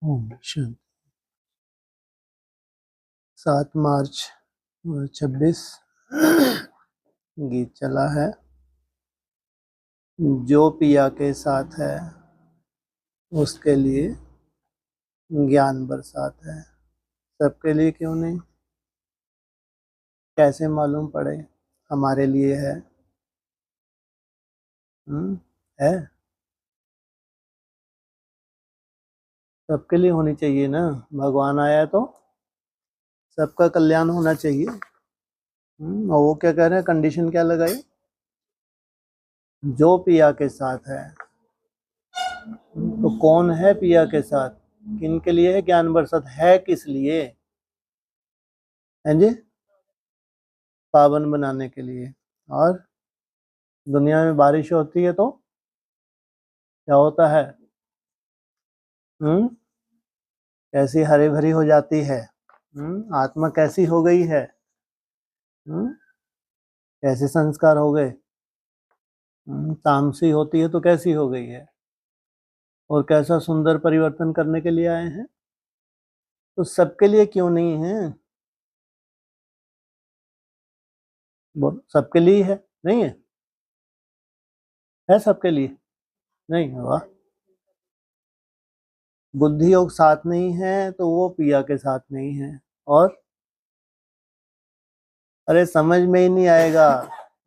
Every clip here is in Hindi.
ओम शांति। 7 मार्च 2026 गीत चला है। जो पिया के साथ है उसके लिए ज्ञान बरसात है। सबके लिए क्यों नहीं? कैसे मालूम पड़े हमारे लिए है? है सबके लिए होनी चाहिए ना। भगवान आया तो सबका कल्याण होना चाहिए। और वो क्या कह रहे हैं, कंडीशन क्या लगाई? जो पिया के साथ है। तो कौन है पिया के साथ? किन के लिए है ज्ञान बरसात? है किस लिए? हैं जी? पावन बनाने के लिए। और दुनिया में बारिश होती है तो क्या होता है? कैसी हरी भरी हो जाती है। आत्मा कैसी हो गई है। कैसे संस्कार हो गए। तामसी होती है तो कैसी हो गई है। और कैसा सुंदर परिवर्तन करने के लिए आए हैं। तो सबके लिए क्यों नहीं है? सबके लिए है? नहीं है? है सबके लिए? नहीं है? वाह। बुद्धि योग साथ नहीं है तो वो पिया के साथ नहीं है। और अरे समझ में ही नहीं आएगा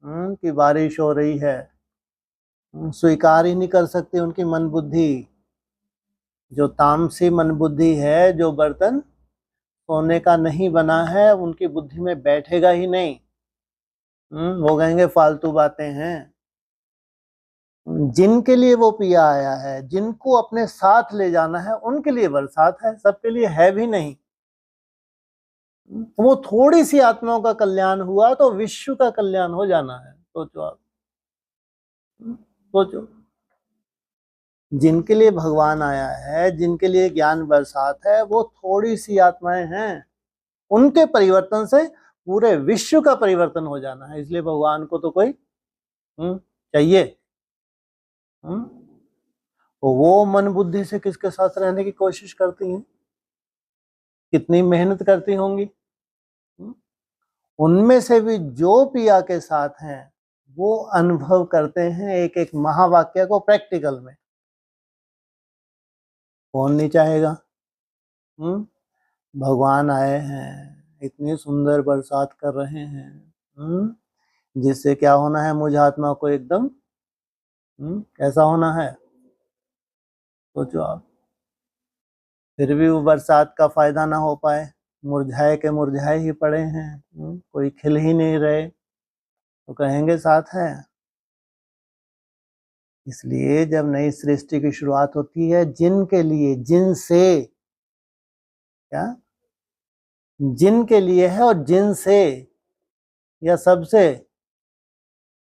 कि बारिश हो रही है। स्वीकार ही नहीं कर सकते उनकी मन बुद्धि। जो तामसी मन बुद्धि है, जो बर्तन सोने का नहीं बना है, उनकी बुद्धि में बैठेगा ही नहीं। वो कहेंगे फालतू बातें हैं। जिनके लिए वो पिया आया है, जिनको अपने साथ ले जाना है, उनके लिए बरसात है। सबके लिए है भी नहीं। वो थोड़ी सी आत्माओं का कल्याण हुआ तो विश्व का कल्याण हो जाना है। सोचो आप, सोचो। जिनके लिए भगवान आया है, जिनके लिए ज्ञान बरसात है, वो थोड़ी सी आत्माएं हैं। उनके परिवर्तन से पूरे विश्व का परिवर्तन हो जाना है। इसलिए भगवान को तो कोई चाहिए। तो वो मन बुद्धि से किसके साथ रहने की कोशिश करती हैं? कितनी मेहनत करती होंगी। उनमें से भी जो पिया के साथ हैं वो अनुभव करते हैं एक एक महावाक्य को प्रैक्टिकल में। कौन नहीं चाहेगा? भगवान आए हैं, इतनी सुंदर बरसात कर रहे हैं, जिससे क्या होना है? मुझ आत्मा को एकदम कैसा होना है? सोचो आप। फिर भी वो बरसात का फायदा ना हो पाए। मुरझाए के मुरझाए ही पड़े हैं। कोई खिल ही नहीं रहे तो कहेंगे साथ है। इसलिए जब नई सृष्टि की शुरुआत होती है, जिनके लिए, जिनसे, क्या जिनके लिए है और जिनसे या सबसे।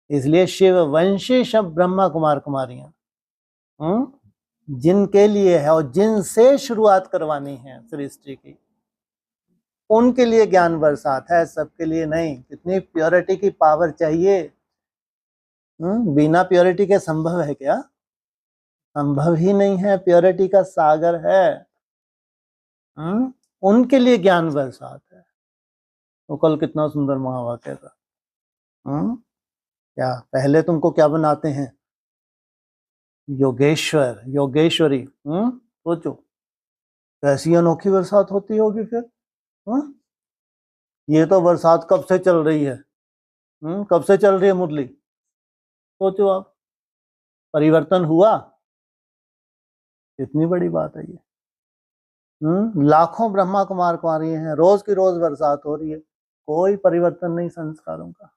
इसलिए शिव वंशी शब ब्रह्मा कुमार कुमारियां जिनके लिए है और जिनसे शुरुआत करवानी है सृष्टि की, उनके लिए ज्ञान बरसात है। सबके लिए नहीं। कितनी प्योरिटी की पावर चाहिए। बिना प्योरिटी के संभव है क्या? संभव ही नहीं है। प्योरिटी का सागर है। उनके लिए ज्ञान बरसात है। तो कल कितना सुंदर महावाक्य था। क्या पहले तुमको क्या बनाते हैं? योगेश्वर, योगेश्वरी। सोचो कैसी अनोखी बरसात होती होगी फिर। ये तो बरसात कब से चल रही है। कब से चल रही है मुरली? सोचो आप। परिवर्तन हुआ? इतनी बड़ी बात है ये। लाखों ब्रह्मा कुमार कुमारी हैं, रोज की रोज बरसात हो रही है, कोई परिवर्तन नहीं संस्कारों का।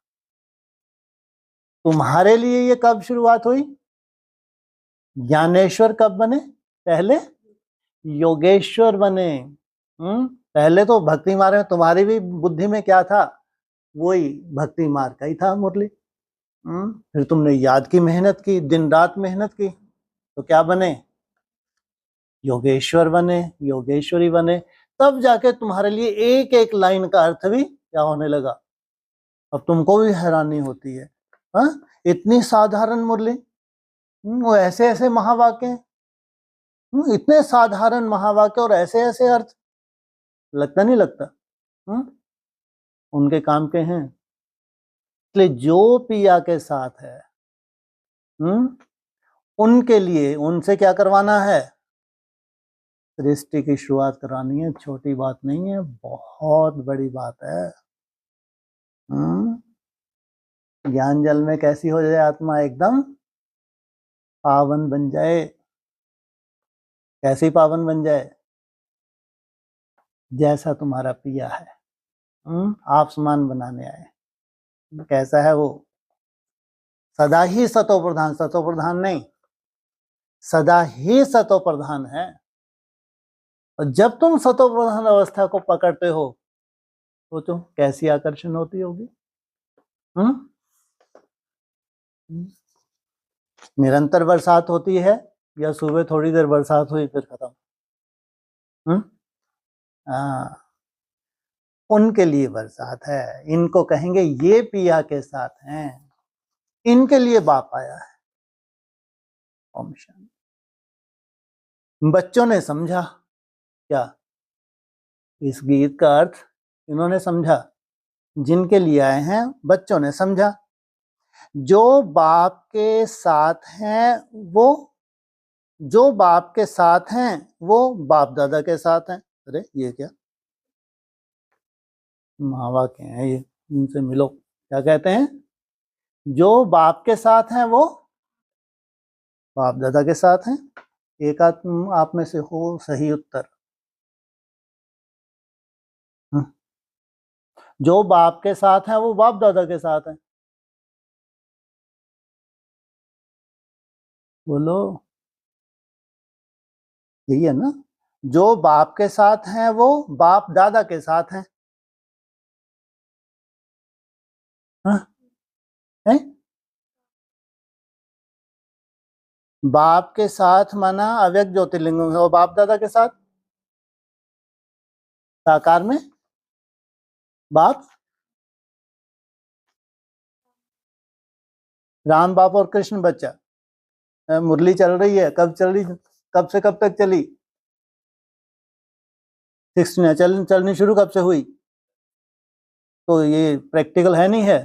तुम्हारे लिए ये कब शुरुआत हुई? ज्ञानेश्वर कब बने? पहले योगेश्वर बने। पहले तो भक्ति मार्ग में तुम्हारी भी बुद्धि में क्या था? वही भक्ति मार्ग का ही था मुरली। फिर तुमने याद की, मेहनत की, दिन रात मेहनत की, तो क्या बने? योगेश्वर बने, योगेश्वरी बने। तब जाके तुम्हारे लिए एक एक लाइन का अर्थ भी क्या होने लगा। अब तुमको भी हैरानी होती है। इतनी साधारण मुरली, वो ऐसे ऐसे महावाक्य। इतने साधारण महावाक्य और ऐसे ऐसे अर्थ, लगता नहीं लगता? उनके काम के हैं। इसलिए जो पिया के साथ है, उनके लिए उनसे क्या करवाना है? सृष्टि की शुरुआत करानी है। छोटी बात नहीं है, बहुत बड़ी बात है। ज्ञान जल में कैसी हो जाए आत्मा? एकदम पावन बन जाए। कैसी पावन बन जाए? जैसा तुम्हारा पिया है। आप समान बनाने आए। कैसा है वो? सदा ही सतो प्रधान, सतो प्रधान नहीं, सदा ही सतो प्रधान है। और जब तुम सतो प्रधान अवस्था को पकड़ते हो, सोचो कैसी आकर्षण होती होगी। निरंतर बरसात होती है या सुबह थोड़ी देर बरसात हुई फिर खत्म? उनके लिए बरसात है। इनको कहेंगे ये पिया के साथ हैं, इनके लिए बाप आया है। ओम शांति। बच्चों ने समझा क्या इस गीत का अर्थ? इन्होंने समझा, जिनके लिए आए हैं बच्चों ने समझा। जो बाप के साथ हैं वो, जो बाप के साथ हैं वो बाप दादा के साथ हैं। अरे ये क्या महावाक्य हैं ये, इनसे मिलो। क्या कहते हैं? जो बाप के साथ हैं वो बाप दादा के साथ हैं। एक आत्म आप में से हो सही उत्तर। जो बाप के साथ हैं वो बाप दादा के साथ हैं। बोलो, यही है ना? जो बाप के साथ हैं वो बाप दादा के साथ हैं। है? बाप के साथ माना अव्यक्त ज्योतिर्लिंग है, और बाप दादा के साथ साकार में बाप, राम बाप और कृष्ण बच्चा। मुरली चल रही है, कब चल रही? कब से कब तक चली? 16 चलनी शुरू कब से हुई? तो ये प्रैक्टिकल है नहीं है?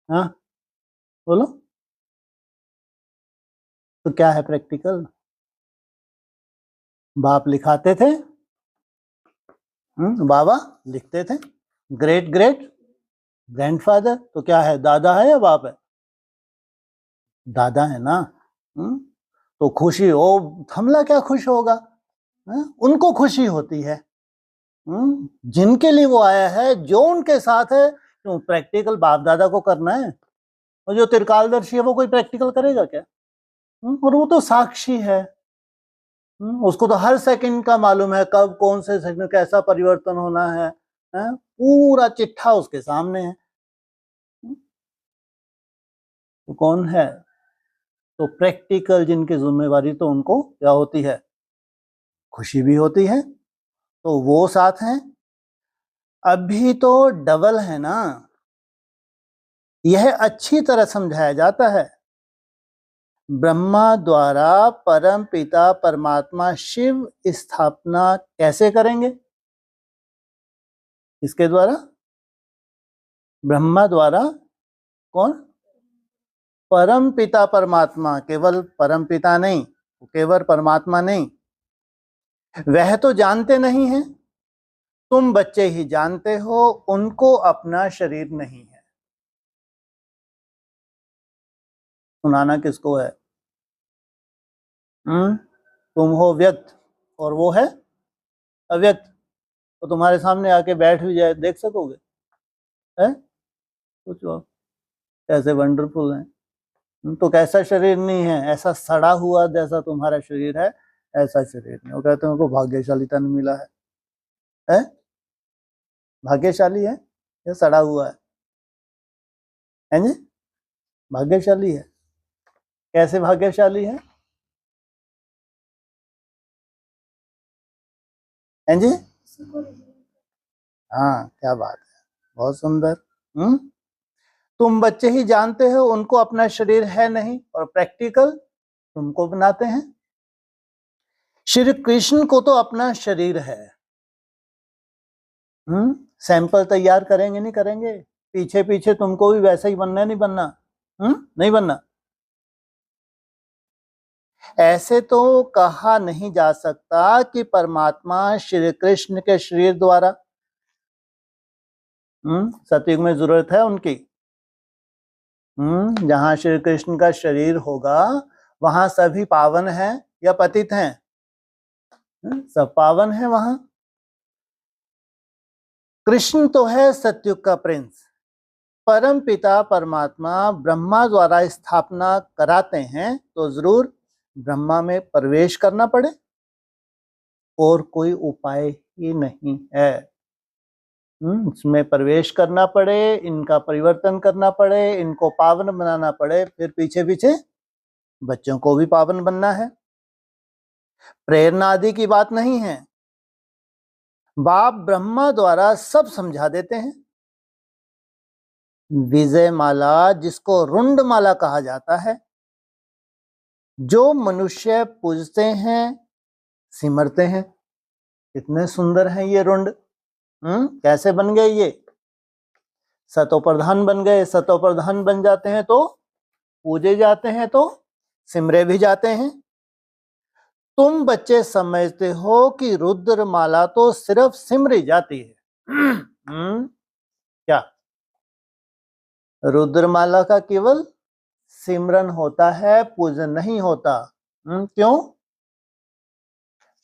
हाँ बोलो, तो क्या है प्रैक्टिकल? बाप लिखाते थे, बाबा लिखते थे। ग्रेट ग्रेट ग्रैंडफादर तो क्या है? दादा है या बाप है? दादा है ना। तो खुशी हो, हमला क्या खुश होगा? उनको खुशी होती है। जिनके लिए वो आया है, जो उनके साथ है। तो प्रैक्टिकल बाप दादा को करना है, और जो त्रिकालदर्शी है वो कोई प्रैक्टिकल करेगा क्या? और वो तो साक्षी है। उसको तो हर सेकंड का मालूम है, कब कौन से सेकंड कैसा परिवर्तन होना है। पूरा चिट्ठा उसके सामने है। तो कौन है? तो प्रैक्टिकल जिनकी जिम्मेवारी, तो उनको क्या होती है? खुशी भी होती है। तो वो साथ हैं। अभी तो डबल है ना। यह अच्छी तरह समझाया जाता है। ब्रह्मा द्वारा परम पिता परमात्मा शिव स्थापना कैसे करेंगे? किसके द्वारा? ब्रह्मा द्वारा। कौन? परम पिता परमात्मा। केवल परम पिता नहीं, केवल परमात्मा नहीं। वह तो जानते नहीं है, तुम बच्चे ही जानते हो, उनको अपना शरीर नहीं है। सुनाना किसको है? तुम हो व्यक्त और वो है अव्यक्त। तो तुम्हारे सामने आके बैठ भी जाए, देख सकोगे? है? सोचो कैसे वंडरफुल है। तो कैसा शरीर नहीं है? ऐसा सड़ा हुआ जैसा तुम्हारा शरीर है, ऐसा शरीर नहीं। वो कहते हैं उनको भाग्यशाली तन मिला है? भाग्यशाली है या सड़ा हुआ है जी? भाग्यशाली है। कैसे भाग्यशाली है जी? हाँ, क्या बात है, बहुत सुंदर। तुम बच्चे ही जानते हो, उनको अपना शरीर है नहीं, और प्रैक्टिकल तुमको बनाते हैं। श्री कृष्ण को तो अपना शरीर है, सैंपल तैयार करेंगे नहीं करेंगे, पीछे पीछे तुमको भी वैसा ही बनना है, नहीं बनना, नहीं बनना। ऐसे तो कहा नहीं जा सकता कि परमात्मा श्री कृष्ण के शरीर द्वारा, सतयुग में जरूरत है उनकी, जहां श्री कृष्ण का शरीर होगा वहां सभी पावन हैं या पतित हैं? सब पावन है वहां। कृष्ण तो है सतयुग का प्रिंस, परम पिता परमात्मा ब्रह्मा द्वारा स्थापना कराते हैं तो जरूर ब्रह्मा में प्रवेश करना पड़े, और कोई उपाय ही नहीं है। इसमें प्रवेश करना पड़े, इनका परिवर्तन करना पड़े, इनको पावन बनाना पड़े, फिर पीछे पीछे बच्चों को भी पावन बनना है। प्रेरणा आदि की बात नहीं है, बाप ब्रह्मा द्वारा सब समझा देते हैं। विजय माला, जिसको रुंड माला कहा जाता है, जो मनुष्य पूजते हैं सिमरते हैं। कितने सुंदर हैं ये रुंड, कैसे बन गए ये? सतो प्रधान बन गए, सतो प्रधान बन जाते हैं तो पूजे जाते हैं तो सिमरे भी जाते हैं। तुम बच्चे समझते हो कि रुद्र माला तो सिर्फ सिमरी जाती है, क्या रुद्रमाला का केवल सिमरन होता है, पूजन नहीं होता? क्यों?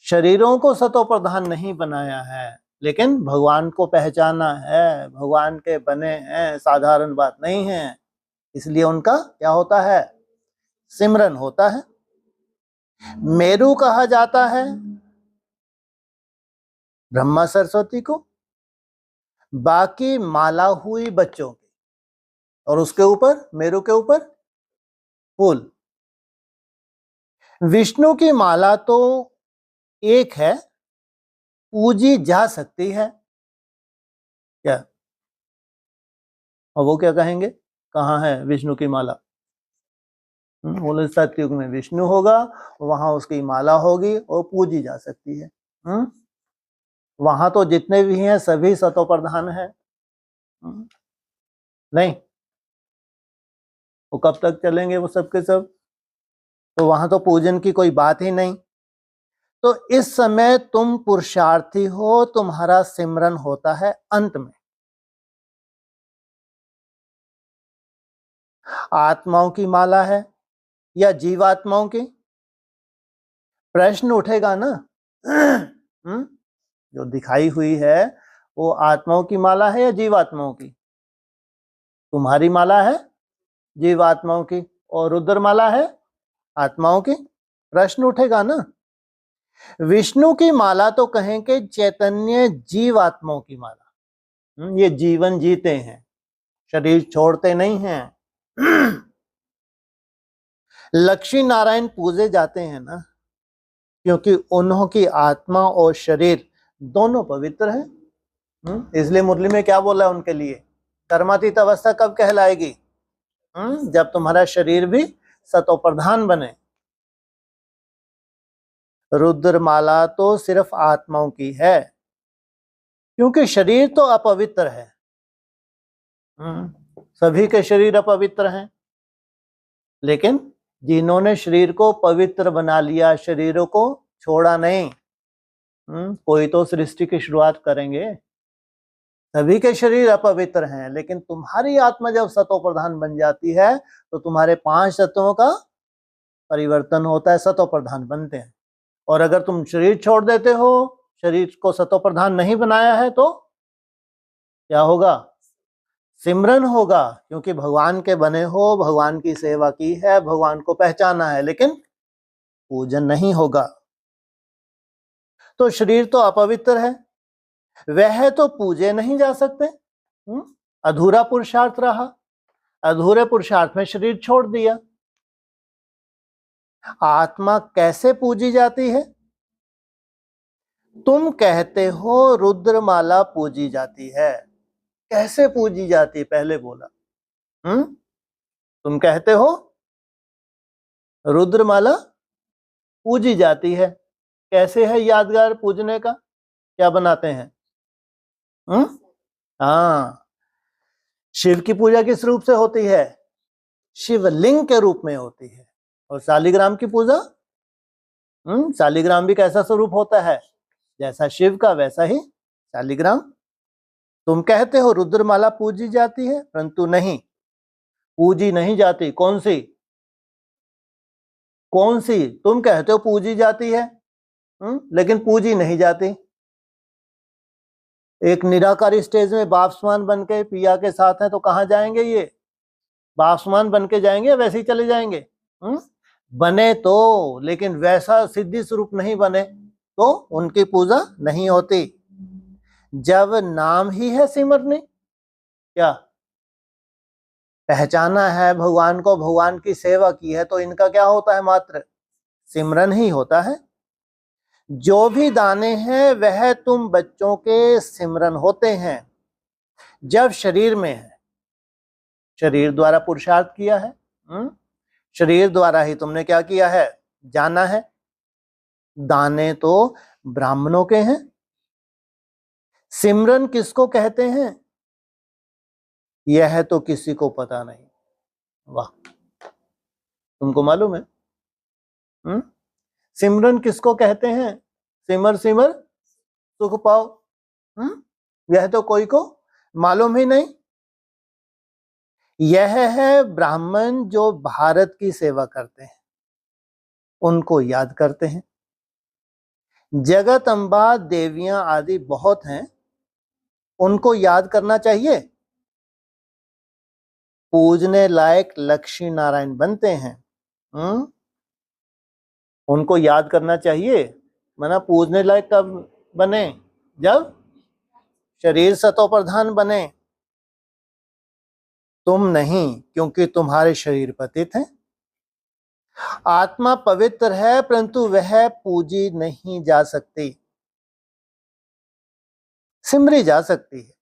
शरीरों को सतो प्रधान नहीं बनाया है, लेकिन भगवान को पहचाना है, भगवान के बने हैं, साधारण बात नहीं है, इसलिए उनका क्या होता है? सिमरन होता है। मेरु कहा जाता है ब्रह्मा सरस्वती को, बाकी माला हुई बच्चों की, और उसके ऊपर मेरु के ऊपर फूल। विष्णु की माला तो एक है, पूजी जा सकती है क्या? और वो क्या कहेंगे, कहाँ है विष्णु की माला? बोले सतयुग में विष्णु होगा, वहां उसकी माला होगी और पूजी जा सकती है। वहां तो जितने भी हैं सभी सतो प्रधान है। नहीं, वो कब तक चलेंगे वो सब के सब? तो वहां तो पूजन की कोई बात ही नहीं। तो इस समय तुम पुरुषार्थी हो, तुम्हारा सिमरन होता है अंत में। आत्माओं की माला है या जीवात्माओं की? प्रश्न उठेगा ना। जो दिखाई हुई है वो आत्माओं की माला है या जीवात्माओं की? तुम्हारी माला है जीवात्माओं की, और रुद्र माला है आत्माओं की। प्रश्न उठेगा ना। विष्णु की माला तो कहेंगे चैतन्य जीवात्माओं की माला, ये जीवन जीते हैं, शरीर छोड़ते नहीं हैं। लक्ष्मी नारायण पूजे जाते हैं ना, क्योंकि उन्हों की आत्मा और शरीर दोनों पवित्र हैं। इसलिए मुरली में क्या बोला उनके लिए? कर्मातीत अवस्था कब कहलाएगी? जब तुम्हारा शरीर भी सतो प्रधान बने। रुद्रमाला तो सिर्फ आत्माओं की है, क्योंकि शरीर तो अपवित्र है। सभी के शरीर अपवित्र हैं, लेकिन जिन्होंने शरीर को पवित्र बना लिया, शरीरों को छोड़ा नहीं, कोई तो सृष्टि की शुरुआत करेंगे। सभी के शरीर अपवित्र हैं, लेकिन तुम्हारी आत्मा जब सतो प्रधान बन जाती है तो तुम्हारे 5 तत्वों का परिवर्तन होता है, सतो प्रधान बनते हैं। और अगर तुम शरीर छोड़ देते हो, शरीर को सतो प्रधान नहीं बनाया है, तो क्या होगा? सिमरन होगा, क्योंकि भगवान के बने हो, भगवान की सेवा की है, भगवान को पहचाना है, लेकिन पूजन नहीं होगा। तो शरीर तो अपवित्र है, वह तो पूजे नहीं जा सकते। अधूरा पुरुषार्थ रहा, अधूरे पुरुषार्थ में शरीर छोड़ दिया। आत्मा कैसे पूजी जाती है? तुम कहते हो रुद्रमाला पूजी जाती है, कैसे पूजी जाती है पहले बोला? तुम कहते हो रुद्रमाला पूजी जाती है, कैसे है यादगार पूजने का? क्या बनाते हैं? हाँ, शिव की पूजा किस रूप से होती है? शिवलिंग के रूप में होती है। और शालिग्राम की पूजा, शालिग्राम भी कैसा स्वरूप होता है? जैसा शिव का वैसा ही शालिग्राम। तुम कहते हो रुद्रमाला पूजी जाती है, परंतु नहीं, पूजी नहीं जाती। कौन सी? कौन सी? तुम कहते हो पूजी जाती है, लेकिन पूजी नहीं जाती। एक निराकारी स्टेज में बाप्समान बन के पिया के साथ है, तो कहाँ जाएंगे ये? बाप्समान बन के जाएंगे, वैसे ही चले जाएंगे? बने तो, लेकिन वैसा सिद्धि स्वरूप नहीं बने तो उनकी पूजा नहीं होती। जब नाम ही है सिमरनी, क्या पहचाना है भगवान को, भगवान की सेवा की है, तो इनका क्या होता है? मात्र सिमरन ही होता है। जो भी दाने हैं वह तुम बच्चों के सिमरन होते हैं। जब शरीर में है, शरीर द्वारा पुरुषार्थ किया है, शरीर द्वारा ही तुमने क्या किया है? जाना है। दाने तो ब्राह्मणों के हैं। सिमरन किसको कहते हैं? यह तो किसी को पता नहीं। वाह, तुमको मालूम है? सिमरन किसको कहते हैं? सिमर सिमर सुख पाओ। यह तो कोई को मालूम ही नहीं। यह है ब्राह्मण जो भारत की सेवा करते हैं, उनको याद करते हैं। जगत अम्बा देवियां आदि बहुत हैं, उनको याद करना चाहिए। पूजने लायक लक्ष्मी नारायण बनते हैं, उनको याद करना चाहिए। माना पूजने लायक कब बने? जब शरीर सतो प्रधान बने। तुम नहीं, क्योंकि तुम्हारे शरीर पतित हैं। आत्मा पवित्र है, परंतु वह पूजी नहीं जा सकती, सिमरी जा सकती है।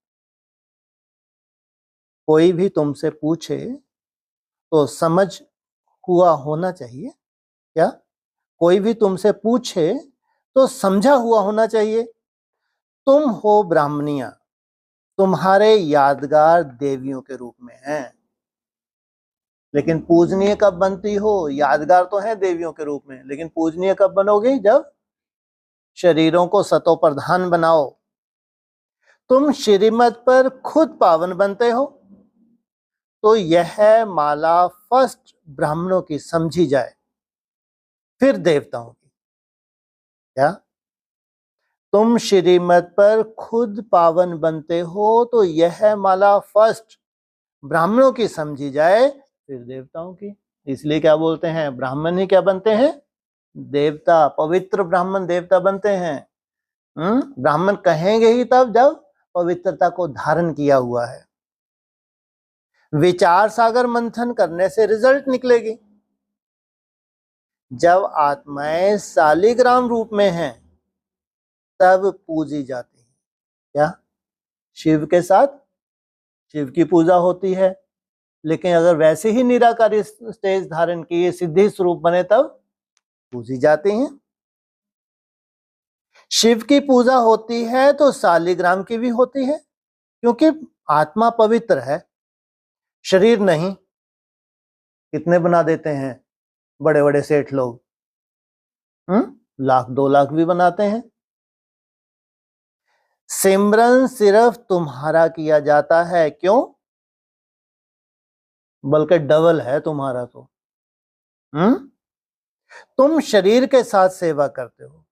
कोई भी तुमसे पूछे तो समझ हुआ होना चाहिए। क्या? कोई भी तुमसे पूछे तो समझा हुआ होना चाहिए। तुम हो ब्राह्मणियां, तुम्हारे यादगार देवियों के रूप में हैं, लेकिन पूजनीय कब बनती हो? यादगार तो है देवियों के रूप में, लेकिन पूजनीय कब बनोगे? जब शरीरों को सतो प्रधान बनाओ। तुम श्रीमत पर खुद पावन बनते हो, तो यह माला फर्स्ट ब्राह्मणों की समझी जाए, फिर देवताओं की। क्या? तुम श्रीमत पर खुद पावन बनते हो, तो यह माला फर्स्ट ब्राह्मणों की समझी जाए, फिर देवताओं की। इसलिए क्या बोलते हैं? ब्राह्मण ही क्या बनते हैं? देवता। पवित्र ब्राह्मण देवता बनते हैं। ब्राह्मण कहेंगे ही तब जब पवित्रता को धारण किया हुआ है। विचार सागर मंथन करने से रिजल्ट निकलेगी। जब आत्माएं शालिग्राम रूप में हैं, तब पूजी जाती है। क्या? शिव के साथ शिव की पूजा होती है, लेकिन अगर वैसे ही निराकारी स्टेज धारण किए सिद्धि स्वरूप बने, तब पूजी जाती हैं। शिव की पूजा होती है तो शालिग्राम की भी होती है, क्योंकि आत्मा पवित्र है, शरीर नहीं। कितने बना देते हैं बड़े बड़े सेठ लोग? लाख 2 लाख भी बनाते हैं। सिमरन सिर्फ तुम्हारा किया जाता है। क्यों? बल्कि डबल है तुम्हारा तो। तुम शरीर के साथ सेवा करते हो,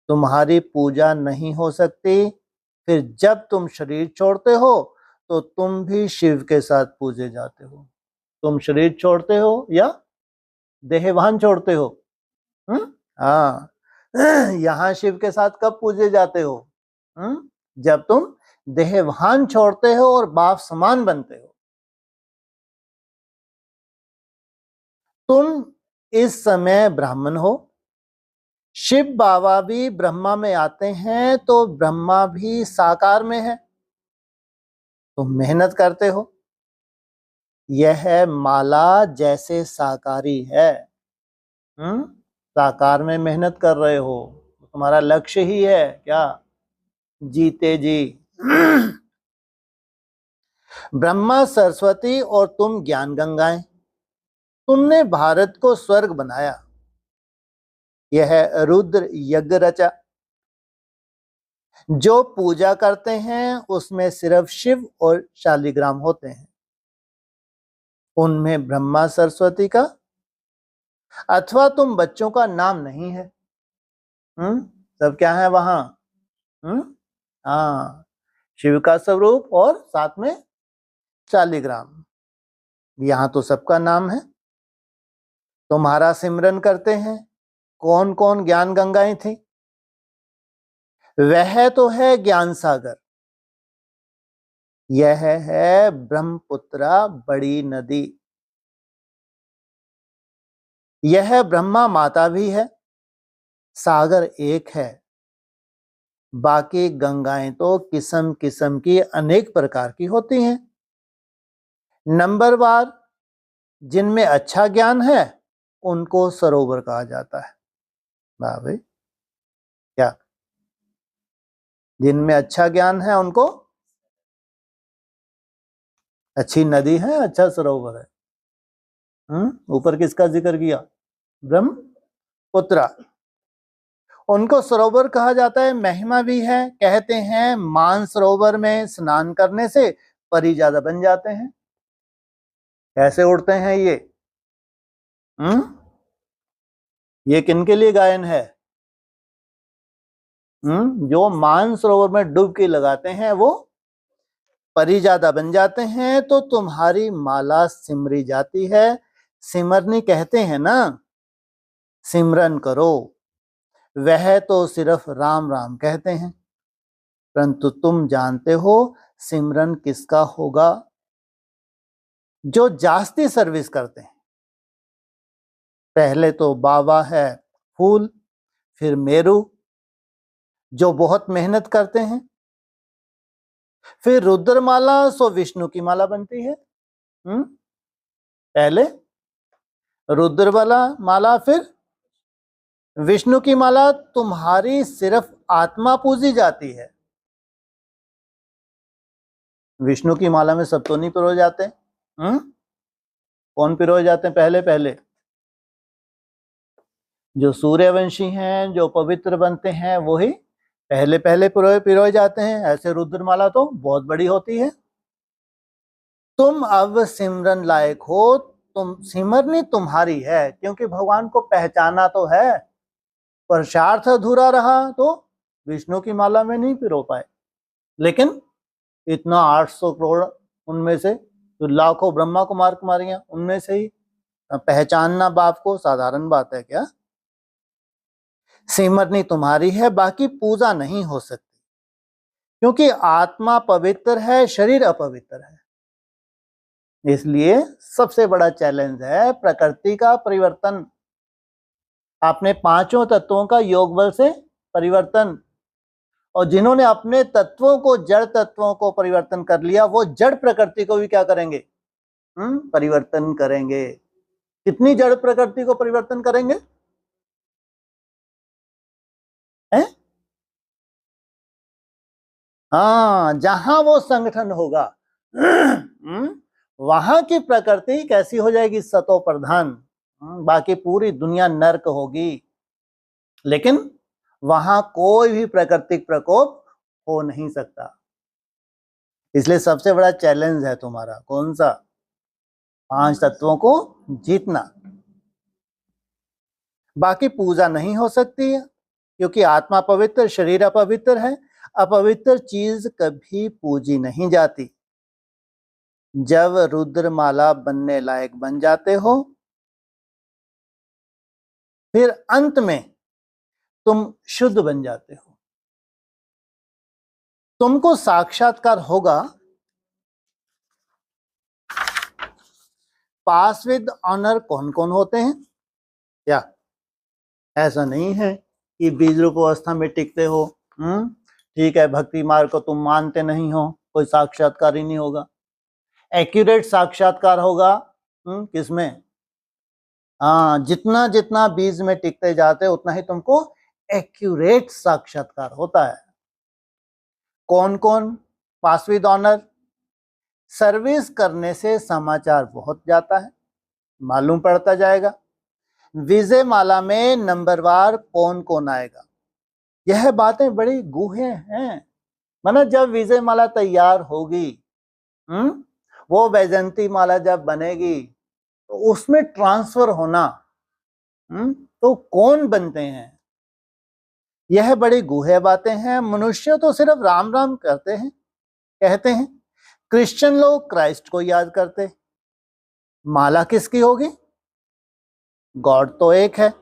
तुम्हारी पूजा नहीं हो सकती। फिर जब तुम शरीर छोड़ते हो, तो तुम भी शिव के साथ पूजे जाते हो। तुम शरीर छोड़ते हो या देहवान छोड़ते हो? हाँ, यहाँ शिव के साथ कब पूजे जाते हो? जब तुम देहवान छोड़ते हो और बाप समान बनते हो। तुम इस समय ब्राह्मण हो। शिव बाबा भी ब्रह्मा में आते हैं, तो ब्रह्मा भी साकार में है। तुम मेहनत करते हो। यह माला जैसे साकारी है, साकार में मेहनत कर रहे हो, तुम्हारा लक्ष्य ही है क्या, जीते जी। ब्रह्मा सरस्वती और तुम ज्ञान गंगाएं, तुमने भारत को स्वर्ग बनाया। यह रुद्र यज्ञ रचा। जो पूजा करते हैं उसमें सिर्फ शिव और शालिग्राम होते हैं, उनमें ब्रह्मा सरस्वती का अथवा तुम बच्चों का नाम नहीं है। सब क्या है वहां? हाँ, शिव का स्वरूप और साथ में शालिग्राम। यहां तो सबका नाम है। तुम्हारा सिमरन करते हैं। कौन कौन ज्ञान गंगाएं थी? वह तो है ज्ञान सागर। यह है ब्रह्मपुत्रा बड़ी नदी। यह ब्रह्मा माता भी है। सागर एक है, बाकी गंगाएं तो किस्म किस्म की अनेक प्रकार की होती हैं। नंबरवार जिनमें अच्छा ज्ञान है उनको सरोवर कहा जाता है। भाई क्या? जिनमें अच्छा ज्ञान है उनको अच्छी नदी है, अच्छा सरोवर है। ऊपर किसका जिक्र किया? ब्रह्मपुत्रा। उनको सरोवर कहा जाता है। महिमा भी है। कहते हैं मानसरोवर में स्नान करने से परी ज्यादा बन जाते हैं। कैसे उड़ते हैं ये? ये किनके लिए गायन है? जो मानसरोवर में डुबकी लगाते हैं वो परी ज्यादा बन जाते हैं। तो तुम्हारी माला सिमरी जाती है। सिमरनी कहते हैं ना, सिमरन करो। वह तो सिर्फ राम राम कहते हैं, परंतु तुम जानते हो सिमरन किसका होगा? जो जास्ती सर्विस करते हैं। पहले तो बाबा है फूल, फिर मेरू जो बहुत मेहनत करते हैं, फिर रुद्रमाला सो विष्णु की माला बनती है। पहले रुद्रमाला माला, फिर विष्णु की माला। तुम्हारी सिर्फ आत्मा पूजी जाती है। विष्णु की माला में सब तो नहीं पिरोए जाते। कौन पिरोए जाते हैं? पहले पहले जो सूर्यवंशी हैं, जो पवित्र बनते हैं, वही पहले पहले पिरोए जाते हैं। ऐसे रुद्रमाला तो बहुत बड़ी होती है। तुम अब सिमरन लायक हो। तुम सिमरनी तुम्हारी है, क्योंकि भगवान को पहचाना तो है, पुरुषार्थ अधूरा रहा तो विष्णु की माला में नहीं पिरो पाए। लेकिन इतना 800 करोड़ उनमें से तो लाखों ब्रह्मा कुमार कुमारियां, उनमें से ही पहचानना बाप को साधारण बात है क्या? सिमरनी तुम्हारी है, बाकी पूजा नहीं हो सकती, क्योंकि आत्मा पवित्र है, शरीर अपवित्र है। इसलिए सबसे बड़ा चैलेंज है प्रकृति का परिवर्तन। आपने पांचों तत्वों का योग बल से परिवर्तन। और जिन्होंने अपने तत्वों को, जड़ तत्वों को परिवर्तन कर लिया, वो जड़ प्रकृति को भी क्या करेंगे? परिवर्तन करेंगे। कितनी जड़ प्रकृति को परिवर्तन करेंगे? हैं? हाँ, जहां वो संगठन होगा वहां की प्रकृति कैसी हो जाएगी? सतो प्रधान। बाकी पूरी दुनिया नर्क होगी। लेकिन वहां कोई भी प्राकृतिक प्रकोप हो नहीं सकता। इसलिए सबसे बड़ा चैलेंज है तुम्हारा कौन सा? 5 तत्वों को जीतना। बाकी पूजा नहीं हो सकती है, क्योंकि आत्मा पवित्र, शरीर अपवित्र है। अपवित्र चीज कभी पूजी नहीं जाती। जब रुद्रमाला बनने लायक बन जाते हो, फिर अंत में तुम शुद्ध बन जाते हो। तुमको साक्षात्कार होगा। पास विद ऑनर कौन कौन होते हैं? क्या ऐसा नहीं है कि बीज रूप अवस्था में टिकते हो, ठीक है, भक्ति मार्ग को तुम मानते नहीं हो, कोई साक्षात्कार ही नहीं होगा। एक्यूरेट साक्षात्कार होगा किसमें? हाँ, जितना जितना बीज में टिकते जाते उतना ही तुमको एक्यूरेट साक्षात्कार होता है। कौन कौन पास विद ऑनर? सर्विस करने से समाचार बहुत जाता है, मालूम पड़ता जाएगा। विजय माला में नंबरवार कौन कौन आएगा, यह बातें बड़ी गूढ़ हैं। माना जब विजय माला तैयार होगी, वो वैजंती माला जब बनेगी तो उसमें ट्रांसफर होना, तो कौन बनते हैं, यह बड़ी गूढ़ बातें हैं। मनुष्य तो सिर्फ राम राम करते हैं, कहते हैं। क्रिश्चियन लोग क्राइस्ट को याद करते। माला किसकी होगी? गॉड तो एक है,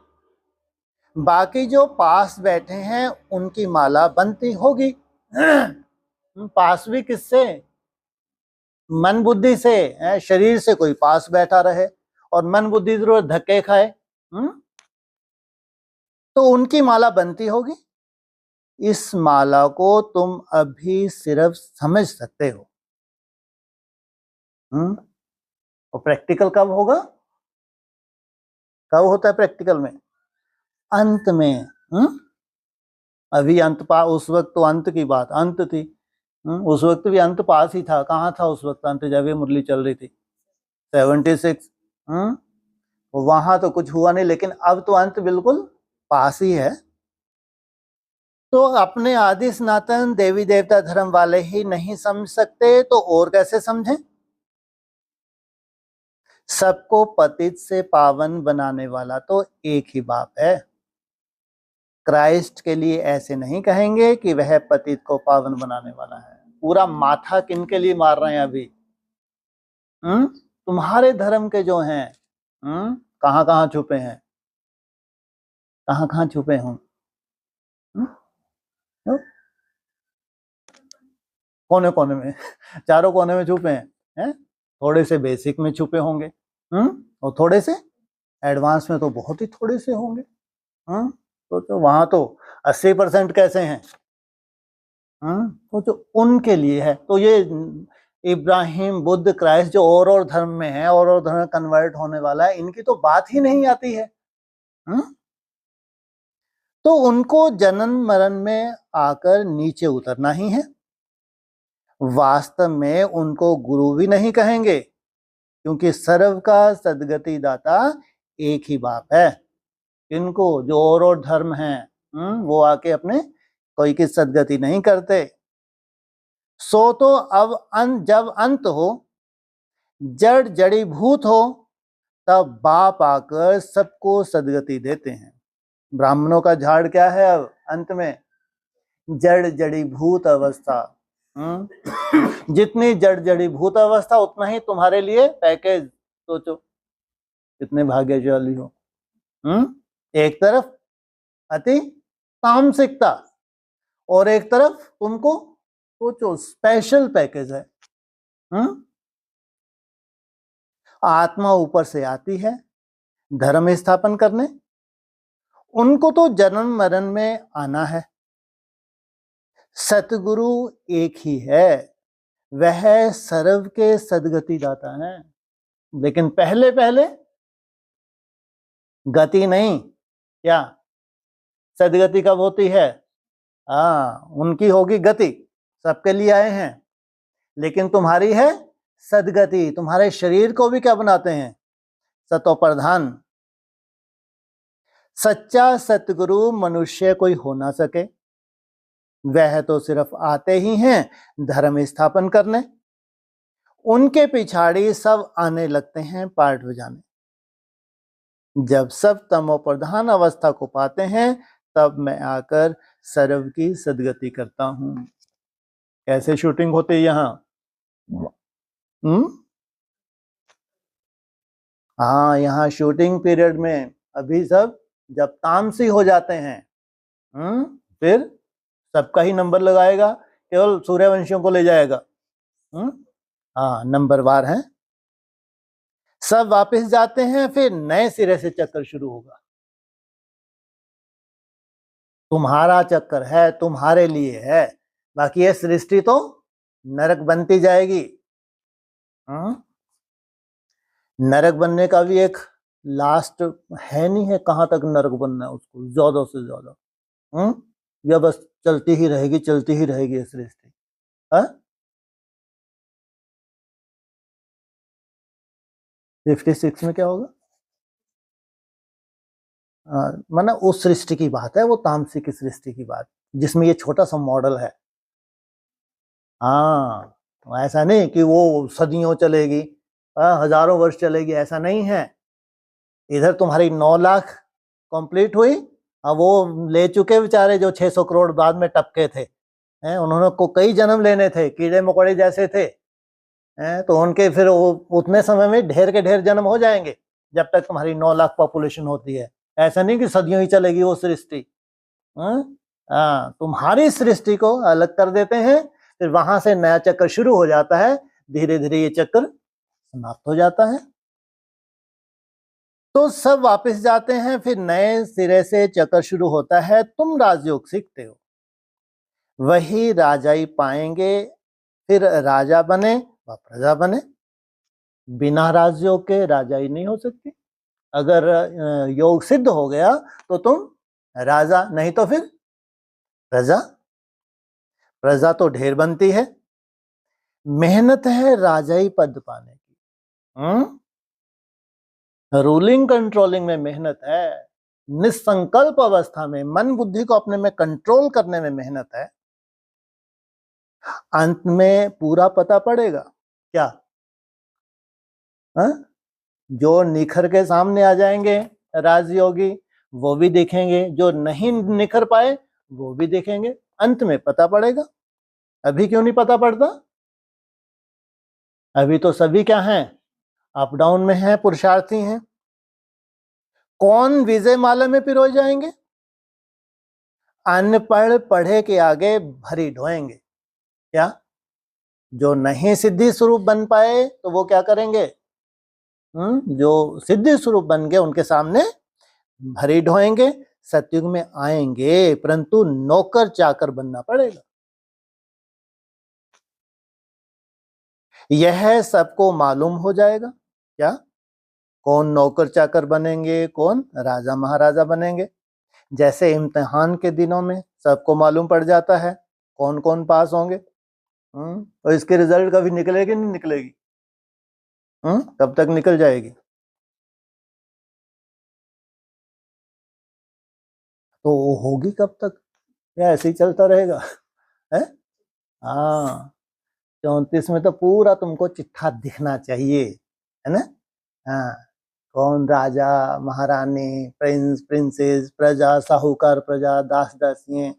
बाकी जो पास बैठे हैं उनकी माला बनती होगी। पास भी किससे? मन बुद्धि से। शरीर से कोई पास बैठा रहे और मन बुद्धि जरूर धक्के खाए, तो उनकी माला बनती होगी। इस माला को तुम अभी सिर्फ समझ सकते हो, और प्रैक्टिकल कब होगा? कब होता है प्रैक्टिकल में? अंत में। अभी अंत उस वक्त तो अंत की बात अंत थी, उस वक्त भी अंत पास ही था। कहाँ था उस वक्त अंत जब ये मुरली चल रही थी? 76। वहां तो कुछ हुआ नहीं, लेकिन अब तो अंत बिल्कुल पास ही है। तो अपने आदि सनातन देवी देवता धर्म वाले ही नहीं समझ सकते तो और कैसे समझें? सबको पतित से पावन बनाने वाला तो एक ही बाप है। क्राइस्ट के लिए ऐसे नहीं कहेंगे कि वह पतित को पावन बनाने वाला है। पूरा माथा किन के लिए मार रहे हैं अभी? तुम्हारे धर्म के जो हैं, कहां कहां छुपे हैं, कहां कहां छुपे हों? कोने कोने में, चारों कोने में छुपे हैं। थोड़े से बेसिक में छुपे होंगे, और थोड़े से एडवांस में तो बहुत ही थोड़े से होंगे। तो वहां तो 80% कैसे हैं? तो जो उनके लिए है, तो ये इब्राहिम, बुद्ध, क्राइस्ट जो और धर्म में है और धर्म में कन्वर्ट होने वाला है, इनकी तो बात ही नहीं आती है। तो उनको जन्म मरण में आकर नीचे उतरना ही है। वास्तव में उनको गुरु भी नहीं कहेंगे, क्योंकि सर्व का सदगति दाता एक ही बाप है। इनको जो और धर्म हैं, वो आके अपने कोई की सदगति नहीं करते। सो तो अब जब अंत हो, जड़ जड़ी भूत हो, तब बाप आकर सबको सदगति देते हैं। ब्राह्मणों का झाड़ क्या है अब अंत में? जड़ जड़ी भूत अवस्था। जितनी जड़ जड़ी भूत अवस्था उतना ही तुम्हारे लिए पैकेज। सोचो कितने भाग्यशाली हो। एक तरफ अति तामसिकता और एक तरफ तुमको सोचो स्पेशल पैकेज है। आत्मा ऊपर से आती है धर्म स्थापन करने, उनको तो जन्म मरण में आना है। सतगुरु एक ही है, वह सर्व के सदगति दाता है। लेकिन पहले पहले गति नहीं, क्या सदगति कब होती है? उनकी होगी गति, सबके लिए आए हैं, लेकिन तुम्हारी है सदगति। तुम्हारे शरीर को भी क्या बनाते हैं? सतो प्रधान। सच्चा सतगुरु मनुष्य कोई हो ना सके, वह तो सिर्फ आते ही हैं धर्म स्थापन करने। उनके पिछाड़ी सब आने लगते हैं पार्ट बजाने। जब सब तमो प्रधान अवस्था को पाते हैं, तब मैं आकर सर्व की सदगति करता हूं। कैसे शूटिंग होती है यहाँ? हाँ, यहाँ शूटिंग पीरियड में अभी सब जब तामसी हो जाते हैं, फिर सबका ही नंबर लगाएगा, केवल सूर्यवंशियों को ले जाएगा। हाँ, नंबरवार है। सब वापस जाते हैं, फिर नए सिरे से चक्कर शुरू होगा। तुम्हारा चक्कर है, तुम्हारे लिए है, बाकी ये सृष्टि तो नरक बनती जाएगी। नरक बनने का भी एक लास्ट है नहीं है कहाँ तक नरक बनना है उसको, ज्यादा से ज्यादा। या बस चलती ही रहेगी ये सृष्टि। हाँ 56 में क्या होगा? माना उस सृष्टि की बात है, वो तामसिक की सृष्टि की बात, जिसमें ये छोटा सा मॉडल है। हाँ तो ऐसा नहीं कि वो सदियों चलेगी, हजारों वर्ष चलेगी, ऐसा नहीं है। इधर तुम्हारी 9 लाख कंप्लीट हुई, अब वो ले चुके बेचारे जो 600 करोड़ बाद में टपके थे, हैं उन्होंने को कई जन्म लेने थे, कीड़े मकोड़े जैसे थे, हैं तो उनके फिर वो उतने समय में ढेर के ढेर जन्म हो जाएंगे, जब तक तुम्हारी 9 लाख पॉपुलेशन होती है। ऐसा नहीं कि सदियों ही चलेगी वो सृष्टि। तुम्हारी सृष्टि को अलग कर देते हैं, फिर वहां से नया चक्र शुरू हो जाता है, धीरे धीरे ये चक्र समाप्त हो जाता है। तो सब वापस जाते हैं, फिर नए सिरे से चक्र शुरू होता है। तुम राजयोग सीखते हो, वही राजाई पाएंगे, फिर राजा बने व प्रजा बने। बिना राजयोग के राजाई नहीं हो सकती। अगर योग सिद्ध हो गया तो तुम राजा, नहीं तो फिर प्रजा। प्रजा तो ढेर बनती है, मेहनत है राजाई पद पाने की। रूलिंग कंट्रोलिंग में मेहनत है, निसंकल्प अवस्था में मन बुद्धि को अपने में कंट्रोल करने में मेहनत है। अंत में पूरा पता पड़ेगा क्या? जो निखर के सामने आ जाएंगे राजयोगी वो भी देखेंगे, जो नहीं निखर पाए वो भी देखेंगे, अंत में पता पड़ेगा। अभी क्यों नहीं पता पड़ता? अभी तो सभी क्या हैं? अप डाउन में हैं, पुरुषार्थी हैं। कौन विजय माला में पिरोए जाएंगे? अनपढ़ पढ़े के आगे भरी ढोएंगे। क्या? जो नहीं सिद्धि स्वरूप बन पाए तो वो क्या करेंगे? जो सिद्धि स्वरूप बन गए उनके सामने भरी ढोएंगे। सतयुग में आएंगे, परंतु नौकर चाकर बनना पड़ेगा। यह सबको मालूम हो जाएगा। क्या? कौन नौकर चाकर बनेंगे, कौन राजा महाराजा बनेंगे। जैसे इम्तिहान के दिनों में सबको मालूम पड़ जाता है कौन कौन पास होंगे। और इसके रिजल्ट कभी निकलेगी नहीं निकलेगी? कब तक निकल जाएगी? तो होगी कब तक, या ऐसे ही चलता रहेगा? है? हाँ 34 में तो पूरा तुमको चिट्ठा दिखना चाहिए, है ना? हाँ कौन राजा महारानी, प्रिंस प्रिंसेस, प्रजा, साहूकार प्रजा, दास दासियां।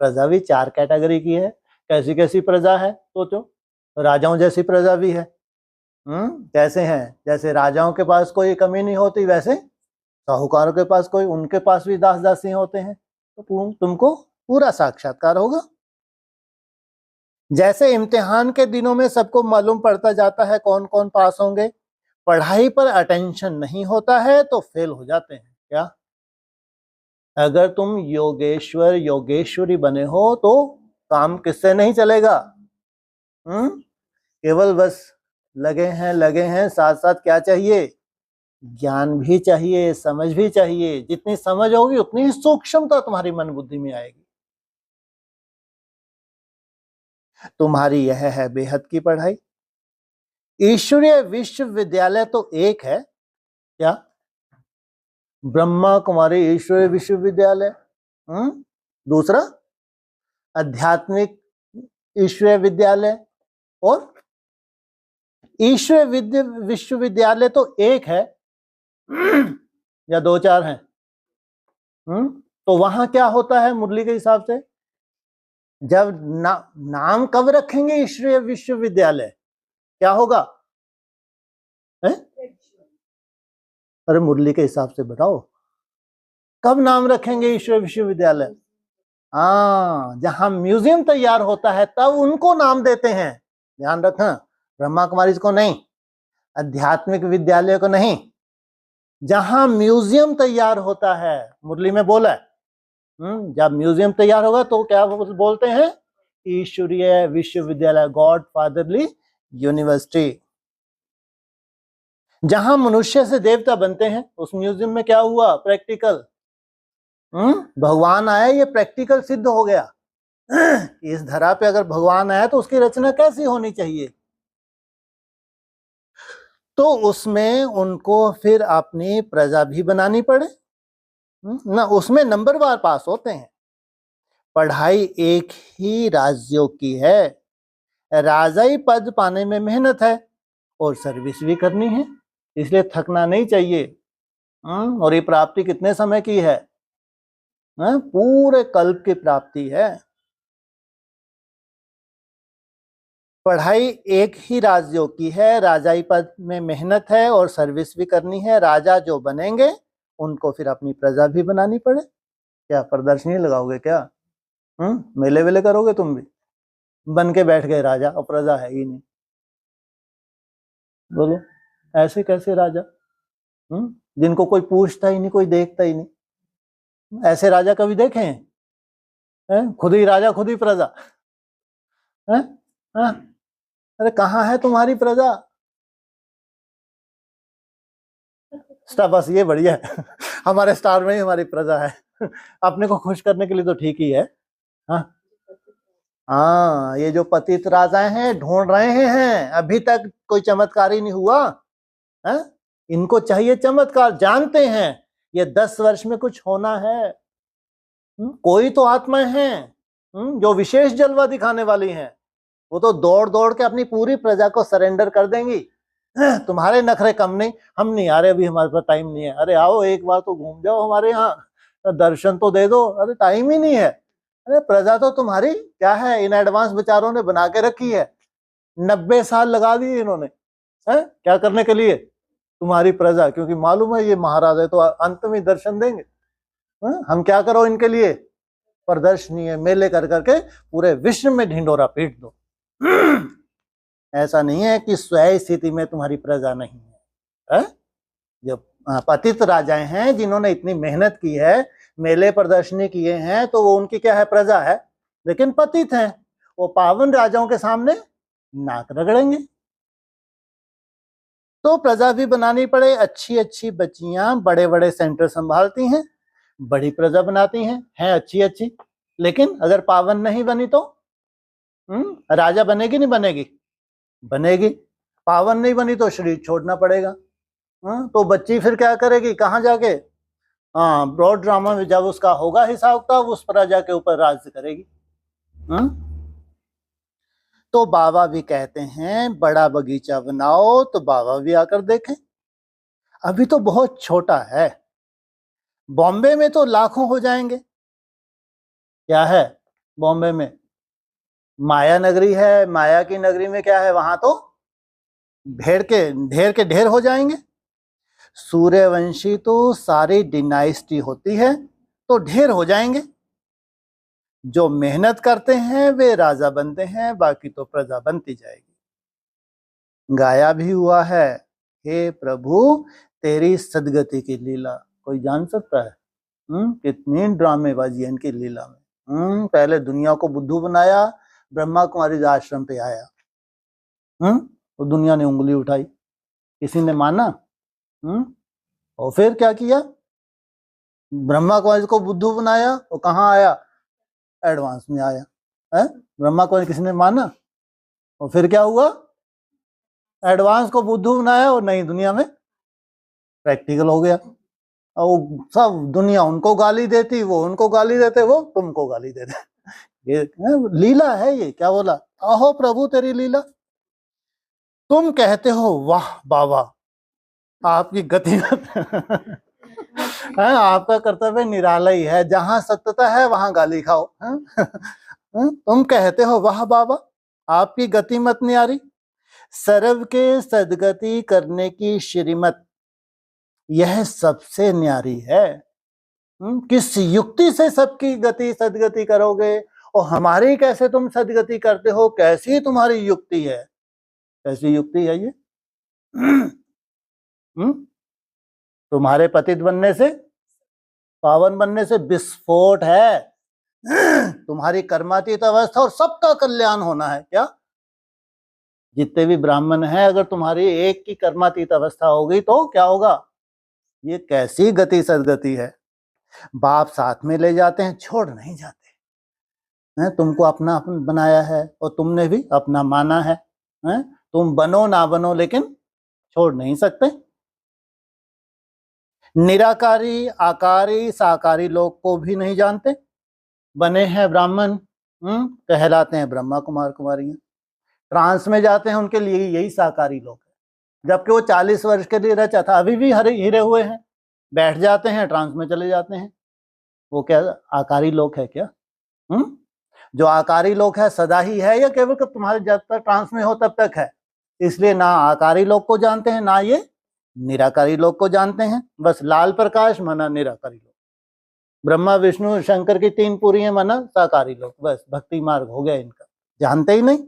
प्रजा भी 4 कैटेगरी की है। कैसी कैसी प्रजा है सोचो। राजाओं जैसी प्रजा भी है। कैसे हैं? जैसे राजाओं के पास कोई कमी नहीं होती, वैसे साहूकारों के पास कोई, उनके पास भी दास दासी होते हैं। तो तुमको पूरा साक्षात्कार होगा। जैसे इम्तिहान के दिनों में सबको मालूम पड़ता जाता है कौन कौन पास होंगे, पढ़ाई पर अटेंशन नहीं होता है तो फेल हो जाते हैं। क्या? अगर तुम योगेश्वर योगेश्वरी बने हो तो काम किससे नहीं चलेगा? केवल बस लगे हैं, साथ साथ क्या चाहिए? ज्ञान भी चाहिए, समझ भी चाहिए। जितनी समझ होगी उतनी ही सूक्ष्मता तुम्हारी मन बुद्धि में आएगी। तुम्हारी यह है बेहद की पढ़ाई। ईश्वरीय विश्वविद्यालय तो एक है। क्या? ब्रह्मा कुमारी ईश्वरीय विश्वविद्यालय। दूसरा आध्यात्मिक ईश्वरीय विद्यालय। और ईश्वरीय विश्वविद्यालय तो एक है या 2-4 हैं? तो वहां क्या होता है मुरली के हिसाब से? जब नाम कब रखेंगे ईश्वरीय विश्वविद्यालय, क्या होगा? है? अरे मुरली के हिसाब से बताओ, कब नाम रखेंगे ईश्वरीय विश्वविद्यालय? हाँ जहां म्यूजियम तैयार होता है तब उनको नाम देते हैं। ध्यान रखना, ब्रह्मा कुमारी को नहीं, आध्यात्मिक विद्यालय को नहीं। जहां म्यूजियम तैयार होता है, मुरली में बोला है, जब म्यूजियम तैयार होगा तो क्या बोलते हैं? ईश्वरीय विश्वविद्यालय, गॉड फादरली यूनिवर्सिटी। जहां मनुष्य से देवता बनते हैं उस म्यूजियम में क्या हुआ? प्रैक्टिकल। भगवान आया, ये प्रैक्टिकल सिद्ध हो गया। इस धरा पे अगर भगवान आया तो उसकी रचना कैसी होनी चाहिए? तो उसमें उनको फिर अपनी प्रजा भी बनानी पड़े ना, उसमें नंबरवार पास होते हैं। पढ़ाई एक ही राज्यों की है, राजाई पद पाने में मेहनत है और सर्विस भी करनी है, इसलिए थकना नहीं चाहिए। और ये प्राप्ति कितने समय की है? पूरे कल्प की प्राप्ति है। पढ़ाई एक ही राज्यों की है, राजाई पद में मेहनत है और सर्विस भी करनी है। राजा जो बनेंगे उनको फिर अपनी प्रजा भी बनानी पड़े। क्या प्रदर्शनी लगाओगे क्या? मेले वेले करोगे तुम भी? बन के बैठ गए राजा और प्रजा है ही नहीं। बोलो ऐसे कैसे राजा? जिनको कोई पूछता ही नहीं, कोई देखता ही नहीं। ऐसे राजा कभी देखे हैं? खुद ही राजा खुद ही प्रजा है? अरे कहाँ है तुम्हारी प्रजा? स्टार, बस ये बढ़िया है। हमारे स्टार में ही हमारी प्रजा है। अपने को खुश करने के लिए तो ठीक ही है। हाँ, ये जो पतित राजाएं हैं ढूंढ रहे हैं, अभी तक कोई चमत्कार ही नहीं हुआ है। इनको चाहिए चमत्कार, जानते हैं ये 10 वर्ष में कुछ होना है। कोई तो आत्माएं हैं जो विशेष जलवा दिखाने वाली हैं, वो तो दौड़ दौड़ के अपनी पूरी प्रजा को सरेंडर कर देंगी। तुम्हारे नखरे कम नहीं, हम नहीं आ रहे, अभी हमारे पास टाइम नहीं है। अरे आओ एक बार तो घूम जाओ हमारे यहाँ, दर्शन तो दे दो। अरे टाइम ही नहीं है। अरे प्रजा तो तुम्हारी क्या है, इन एडवांस बेचारों ने बना के रखी है। 90 साल लगा दिए इन्होंने क्या करने के लिए? तुम्हारी प्रजा, क्योंकि मालूम है ये महाराज है तो अंत में दर्शन देंगे। हम क्या करो इनके लिए? प्रदर्शनी है, मेले कर करके पूरे विश्व में ढिंडोरा पीट दो। ऐसा नहीं है कि स्वयं स्थिति में तुम्हारी प्रजा नहीं है। जब पतित राजाएं हैं जिन्होंने इतनी मेहनत की है, मेले प्रदर्शनी किए हैं, तो वो उनकी क्या है? प्रजा है, लेकिन पतित हैं। वो पावन राजाओं के सामने नाक रगड़ेंगे। तो प्रजा भी बनानी पड़े। अच्छी अच्छी बच्चियां बड़े बड़े सेंटर संभालती हैं, बड़ी प्रजा बनाती हैं अच्छी अच्छी। लेकिन अगर पावन नहीं बनी तो राजा बनेगी नहीं बनेगी? बनेगी। पावन नहीं बनी तो शरीर छोड़ना पड़ेगा। तो बच्ची फिर क्या करेगी? कहाँ जाके? ब्रॉड ड्रामा में जब उसका होगा हिसाब किताब, उस प्रजा के ऊपर राज्य करेगी। तो बाबा भी कहते हैं बड़ा बगीचा बनाओ, तो बाबा भी आकर देखें। अभी तो बहुत छोटा है, बॉम्बे में तो लाखों हो जाएंगे। क्या है बॉम्बे में? माया नगरी है, माया की नगरी में क्या है? वहां तो ढेर के ढेर हो जाएंगे। सूर्यवंशी तो सारी डिनाइस्टी होती है, तो ढेर हो जाएंगे। जो मेहनत करते हैं वे राजा बनते हैं, बाकी तो प्रजा बनती जाएगी। गाया भी हुआ है, हे प्रभु तेरी सदगति की लीला। कोई जान सकता है? कितनी ड्रामेबाजी है इनकी लीला में। पहले दुनिया को बुद्धू बनाया, ब्रह्मा कुमारी आश्रम पे आया, तो दुनिया ने उंगली उठाई, किसी ने माना? और फिर क्या किया? ब्रह्मा कुमारी को बुद्धू बनाया, तो कहाँ आया? एडवांस में आया है। ब्रह्मा कुमारी किसी ने माना? और फिर क्या हुआ? एडवांस को बुद्धू बनाया और नई दुनिया में प्रैक्टिकल हो गया। और सब दुनिया उनको गाली देती, वो उनको गाली देते, वो तुमको गाली देते। ये लीला है। ये क्या बोला? आहो प्रभु तेरी लीला। तुम कहते हो वाह बाबा आपकी गति। आपका कर्तव्य निराला ही है, जहां सत्यता है वहां गाली खाओ। तुम कहते हो वाह बाबा आपकी गति मत न्यारी, सर्व के सदगति करने की श्रीमत यह सबसे न्यारी है। किस युक्ति से सबकी गति सदगति करोगे? और हमारी कैसे तुम सदगति करते हो? कैसी तुम्हारी युक्ति है? कैसी युक्ति है ये? तुम्हारे पतित बनने से, पावन बनने से विस्फोट है। तुम्हारी कर्मातीत अवस्था और सबका कल्याण होना है। क्या जितने भी ब्राह्मण हैं, अगर तुम्हारी एक की कर्मातीत अवस्था हो गई तो क्या होगा? ये कैसी गति सदगति है। बाप साथ में ले जाते हैं, छोड़ नहीं जाते हैं। तुमको अपना अपन बनाया है और तुमने भी अपना माना है, हैं? तुम बनो ना बनो लेकिन छोड़ नहीं सकते। निराकारी, आकारी, साकारी लोग को भी नहीं जानते, बने हैं ब्राह्मण, कहलाते हैं ब्रह्मा कुमार कुमारियां। ट्रांस में जाते हैं, उनके लिए यही साकारी लोग है, जबकि वो 40 वर्ष के लिए रचा था, अभी भी हिरे हुए हैं, बैठ जाते हैं, ट्रांस में चले जाते हैं। वो क्या आकारी लोग है क्या? जो आकारी लोग है सदा ही है या केवल तुम्हारे जब तक ट्रांस में हो तब तक है? इसलिए ना आकारी लोग को जानते हैं, ना ये निराकारी लोग को जानते हैं। बस लाल प्रकाश माना निराकारी लोग, ब्रह्मा विष्णु शंकर की 3 पुरियां माना साकारी लोग। बस भक्ति मार्ग हो गया इनका, जानते ही नहीं।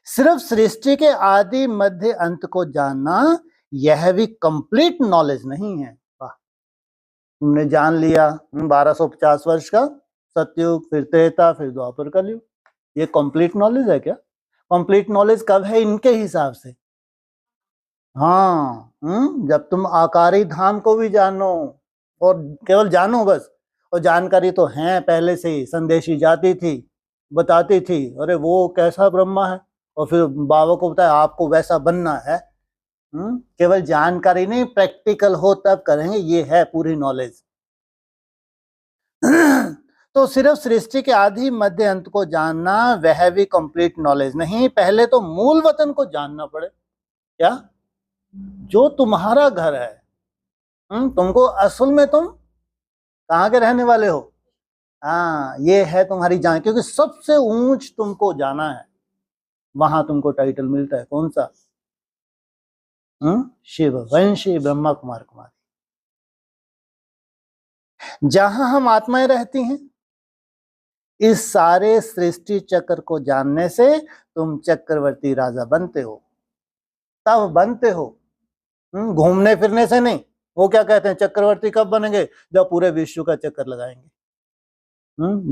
सिर्फ सृष्टि के आदि मध्य अंत को जानना, यह भी कंप्लीट नॉलेज नहीं है। वाह, तुमने जान लिया 1250 वर्ष का सतयुग, फिर त्रेता, फिर द्वापर कलयुग, ये कंप्लीट नॉलेज है क्या? कंप्लीट नॉलेज कब है इनके हिसाब से? हाँ, जब तुम आकारी धाम को भी जानो, और केवल जानो बस, और जानकारी तो है पहले से ही, संदेशी जाती थी, बताती थी, अरे वो कैसा ब्रह्मा है, और फिर बाबा को बताया आपको वैसा बनना है। केवल जानकारी नहीं, प्रैक्टिकल हो तब करेंगे, ये है पूरी नॉलेज। तो सिर्फ सृष्टि के आदि मध्य अंत को जानना, वह भी कंप्लीट नॉलेज नहीं। पहले तो मूल वतन को जानना पड़े। क्या? जो तुम्हारा घर है, तुमको असल में तुम कहाँ के रहने वाले हो? हाँ, ये है तुम्हारी जान, क्योंकि सबसे ऊंच तुमको जाना है, वहां तुमको टाइटल मिलता है। कौन सा? शिव वंशी ब्रह्मा कुमार कुमारी, जहां हम आत्माएं रहती हैं। इस सारे सृष्टि चक्र को जानने से तुम चक्रवर्ती राजा बनते हो, तब बनते हो, घूमने फिरने से नहीं। वो क्या कहते हैं, चक्रवर्ती कब बनेंगे? जब पूरे विश्व का चक्कर लगाएंगे।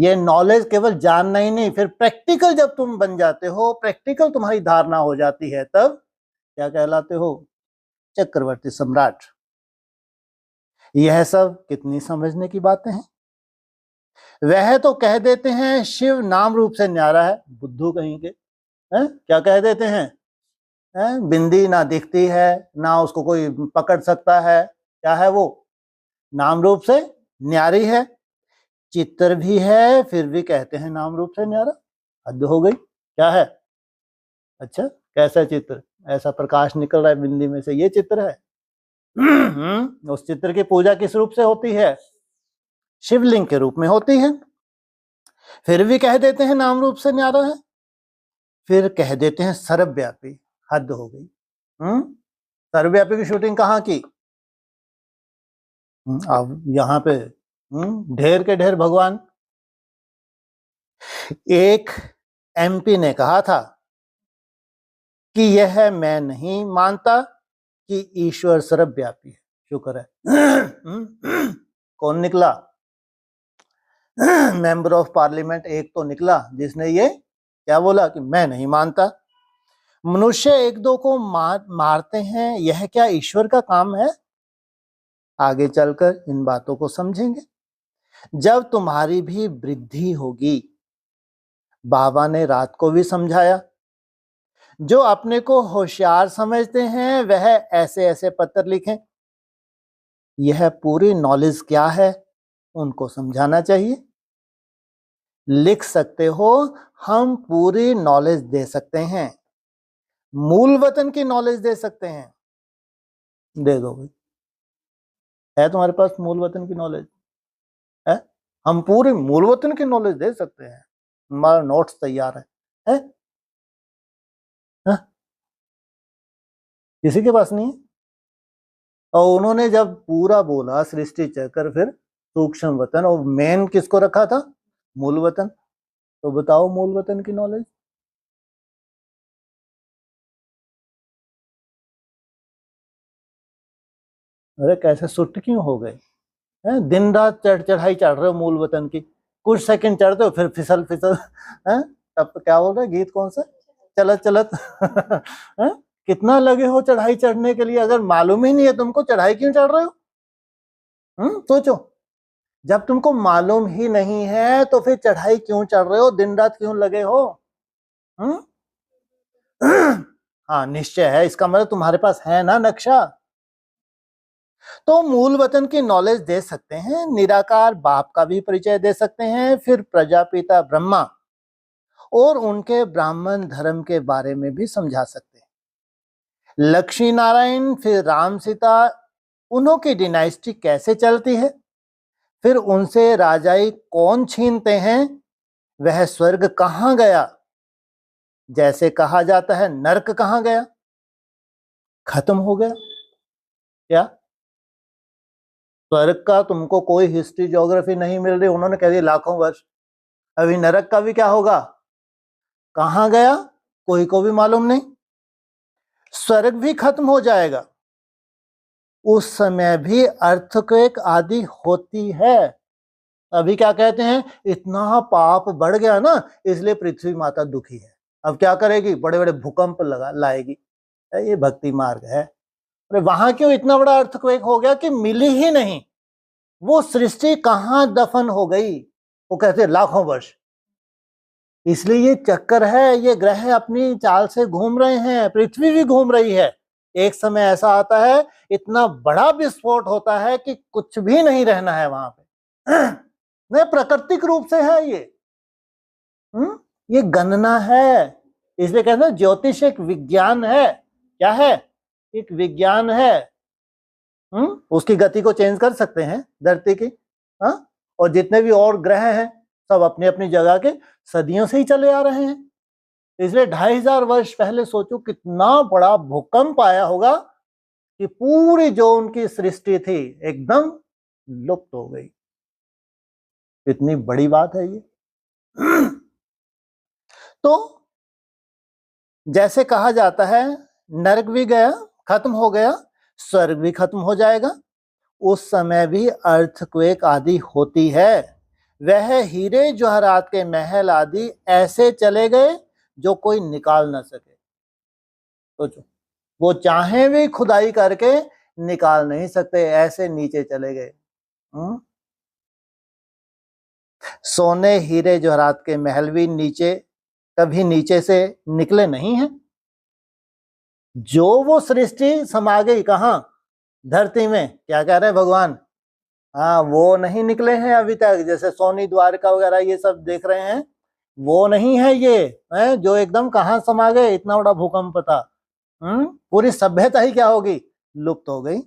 ये नॉलेज केवल जानना ही नहीं, फिर प्रैक्टिकल जब तुम बन जाते हो, प्रैक्टिकल तुम्हारी धारणा हो जाती है, तब क्या कहलाते हो? चक्रवर्ती सम्राट। यह सब कितनी समझने की बातें हैं। वह तो कह देते हैं शिव नाम रूप से न्यारा है, बुद्धू कहीं के, क्या कह देते हैं? बिंदी ना दिखती है, ना उसको कोई पकड़ सकता है, क्या है वो? नाम रूप से न्यारी है। चित्र भी है, फिर भी कहते हैं नाम रूप से न्यारा। हद हो गई। क्या है? अच्छा, कैसा चित्र? ऐसा प्रकाश निकल रहा है बिंदी में से, ये चित्र है। उस चित्र की पूजा किस रूप से होती है? शिवलिंग के रूप में होती है। फिर भी कह देते हैं नाम रूप से न्यारा है। फिर कह देते हैं सर्वव्यापी। हद हो गई। सर्वव्यापी की शूटिंग कहाँ की? अब यहाँ पे ढेर के ढेर भगवान। एक एमपी ने कहा था कि यह मैं नहीं मानता कि ईश्वर सर्वव्यापी है। शुक्र है। कौन निकला? मेंबर ऑफ पार्लियामेंट एक तो निकला जिसने ये क्या बोला कि मैं नहीं मानता। मनुष्य एक दो को मारते हैं, यह क्या ईश्वर का काम है? आगे चलकर इन बातों को समझेंगे। जब तुम्हारी भी वृद्धि होगी, बाबा ने रात को भी समझाया, जो अपने को होशियार समझते हैं वह ऐसे ऐसे पत्र लिखें। यह पूरी नॉलेज क्या है उनको समझाना चाहिए। लिख सकते हो, हम पूरी नॉलेज दे सकते हैं, मूल वतन की नॉलेज दे सकते हैं। दे दो भाई, है तुम्हारे पास मूल वतन की नॉलेज है? हम पूरी मूल वतन की नॉलेज दे सकते हैं, हमारा नोट्स तैयार है? किसी के पास नहीं है। और उन्होंने जब पूरा बोला सृष्टि चक्र, फिर सूक्ष्म वतन, और मेन किसको रखा था? मूल वतन। तो बताओ मूल वतन की नॉलेज। अरे कैसे सुट क्यों हो गए? दिन रात चढ़ाई चढ़ रहे हो मूल वतन की, कुछ सेकंड चढ़ते हो फिर फिसल फिसल। तब क्या बोल रहे? गीत कौन सा? चलत चलत हाँ? कितना लगे हो चढ़ाई चढ़ने के लिए, अगर मालूम ही नहीं है तुमको चढ़ाई क्यों चढ़ रहे हो? सोचो, जब तुमको मालूम ही नहीं है तो फिर चढ़ाई क्यों चढ़ रहे हो, दिन रात क्यों लगे हो? हाँ निश्चय है, इसका मतलब तुम्हारे पास है ना नक्शा। तो मूल वतन की नॉलेज दे सकते हैं, निराकार बाप का भी परिचय दे सकते हैं, फिर प्रजापिता ब्रह्मा और उनके ब्राह्मण धर्म के बारे में भी समझा सकते हैं। लक्ष्मी नारायण, फिर राम सीता, उन्हों की डिनाइस्टी कैसे चलती है, फिर उनसे राजाई कौन छीनते हैं, वह स्वर्ग कहां गया, जैसे कहा जाता है नरक कहां गया, खत्म हो गया क्या? स्वर्ग का तुमको कोई हिस्ट्री ज्योग्राफी नहीं मिल रही, उन्होंने कह दिया लाखों वर्ष। अभी नरक का भी क्या होगा, कहां गया, कोई को भी मालूम नहीं। स्वर्ग भी खत्म हो जाएगा, उस समय भी अर्थक्वेक आदि होती है। अभी क्या कहते हैं, इतना पाप बढ़ गया ना, इसलिए पृथ्वी माता दुखी है, अब क्या करेगी, बड़े बड़े भूकंप लाएगी। ये भक्ति मार्ग है। अरे वहां क्यों इतना बड़ा अर्थक्वेक हो गया कि मिली ही नहीं, वो सृष्टि कहां दफन हो गई, वो कहते लाखों वर्ष। इसलिए ये चक्कर है, ये ग्रह अपनी चाल से घूम रहे हैं, पृथ्वी भी घूम रही है। एक समय ऐसा आता है, इतना बड़ा विस्फोट होता है कि कुछ भी नहीं रहना है वहां पे। नहीं, प्राकृतिक रूप से है ये। ये गणना है, इसलिए कहते हैं ज्योतिष एक विज्ञान है। क्या है, एक विज्ञान है। उसकी गति को चेंज कर सकते हैं धरती की, हाँ, और जितने भी और ग्रह हैं सब अपनी अपनी जगह के सदियों से ही चले आ रहे हैं। इसलिए 2500 वर्ष पहले सोचो कितना बड़ा भूकंप आया होगा कि पूरी जो उनकी सृष्टि थी एकदम लुप्त हो गई। इतनी बड़ी बात है ये। तो जैसे कहा जाता है नरक भी गया, खत्म हो गया, स्वर्ग भी खत्म हो जाएगा, उस समय भी अर्थक्वेक आदि होती है। वह हीरे जवाहरात के महल आदि ऐसे चले गए जो कोई निकाल ना सके। सोचो, वो चाहे भी खुदाई करके निकाल नहीं सकते, ऐसे नीचे चले गए। सोने हीरे जवाहरात के महल भी नीचे, कभी नीचे से निकले नहीं हैं। जो वो सृष्टि समा गई कहां, धरती में, क्या कह रहे हैं भगवान, हाँ वो नहीं निकले हैं अभी तक। जैसे सोनी द्वारका वगैरह ये सब देख रहे हैं, वो नहीं है ये, है जो एकदम कहां समा गए, इतना बड़ा भूकंप था। पूरी सभ्यता ही क्या होगी, लुप्त हो गई।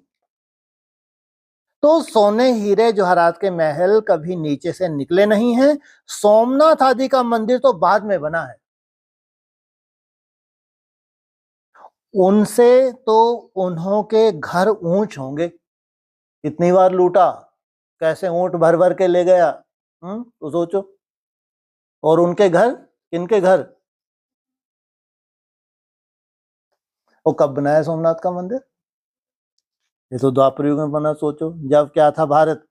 तो सोने हीरे जवाहरात के महल कभी नीचे से निकले नहीं हैं। सोमनाथ आदि का मंदिर तो बाद में बना है, उनसे तो उन्हों के घर ऊंच होंगे। कितनी बार लूटा, कैसे ऊंट भर भर के ले गया, तो सोचो। और उनके घर, किनके घर, वो कब बनाया सोमनाथ का मंदिर, ये तो द्वापर युग में बना। सोचो जब क्या था भारत,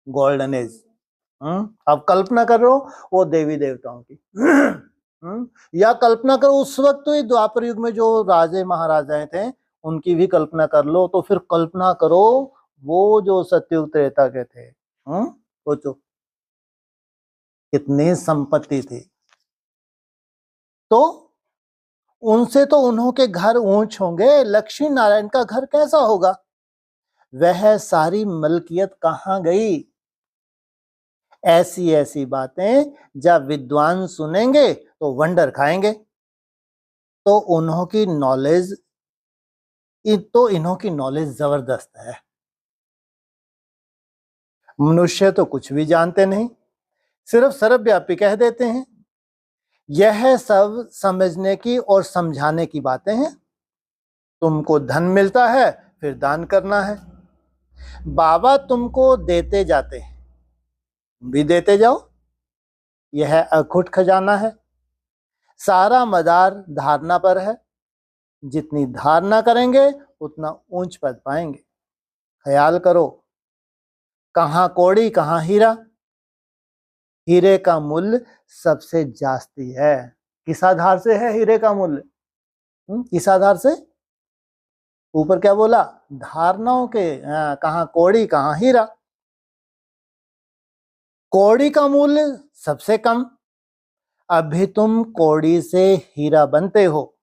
गोल्डन एज। अब कल्पना कर रहे हो वो देवी देवताओं की, या कल्पना करो उस वक्त तो द्वापर युग में जो राजे महाराजाएं थे उनकी भी कल्पना कर लो, तो फिर कल्पना करो वो जो सतयुग त्रेता के थे। सोचो कितनी संपत्ति थी। तो उनसे तो उन्हों के घर ऊंच होंगे, लक्ष्मी नारायण का घर कैसा होगा, वह सारी मलकियत कहां गई। ऐसी ऐसी बातें जब विद्वान सुनेंगे तो वंडर खाएंगे। तो उन्हों की नॉलेज, तो इन्हों की नॉलेज जबरदस्त है। मनुष्य तो कुछ भी जानते नहीं, सिर्फ सर्वव्यापी कह देते हैं। यह सब समझने की और समझाने की बातें हैं। तुमको धन मिलता है फिर दान करना है, बाबा तुमको देते जाते हैं, भी देते जाओ, यह अखुट खजाना है। सारा मदार धारणा पर है, जितनी धारणा करेंगे उतना ऊंच पद पाएंगे। ख्याल करो, कहां कौड़ी कहां हीरा, हीरे का मूल्य सबसे जास्ती है। किस आधार से है हीरे का मूल्य? किस आधार से? ऊपर क्या बोला? धारणाओं के। कहाँ कौड़ी कहाँ हीरा। कौड़ी का मूल्य सबसे कम, अभी तुम कौड़ी से हीरा बनते हो,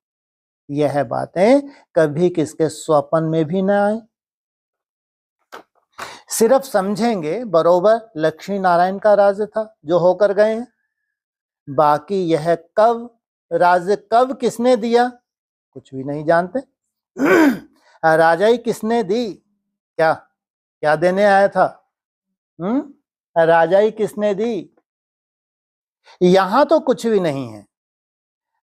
यह बातें कभी किसके स्वप्न में भी न आए। सिर्फ समझेंगे बरोबर लक्ष्मी नारायण का राज्य था जो होकर गए हैं, बाकी यह कब राज्य कब किसने दिया कुछ भी नहीं जानते। राजाई किसने दी? क्या क्या देने आया था? राजाई किसने दी? यहां तो कुछ भी नहीं है।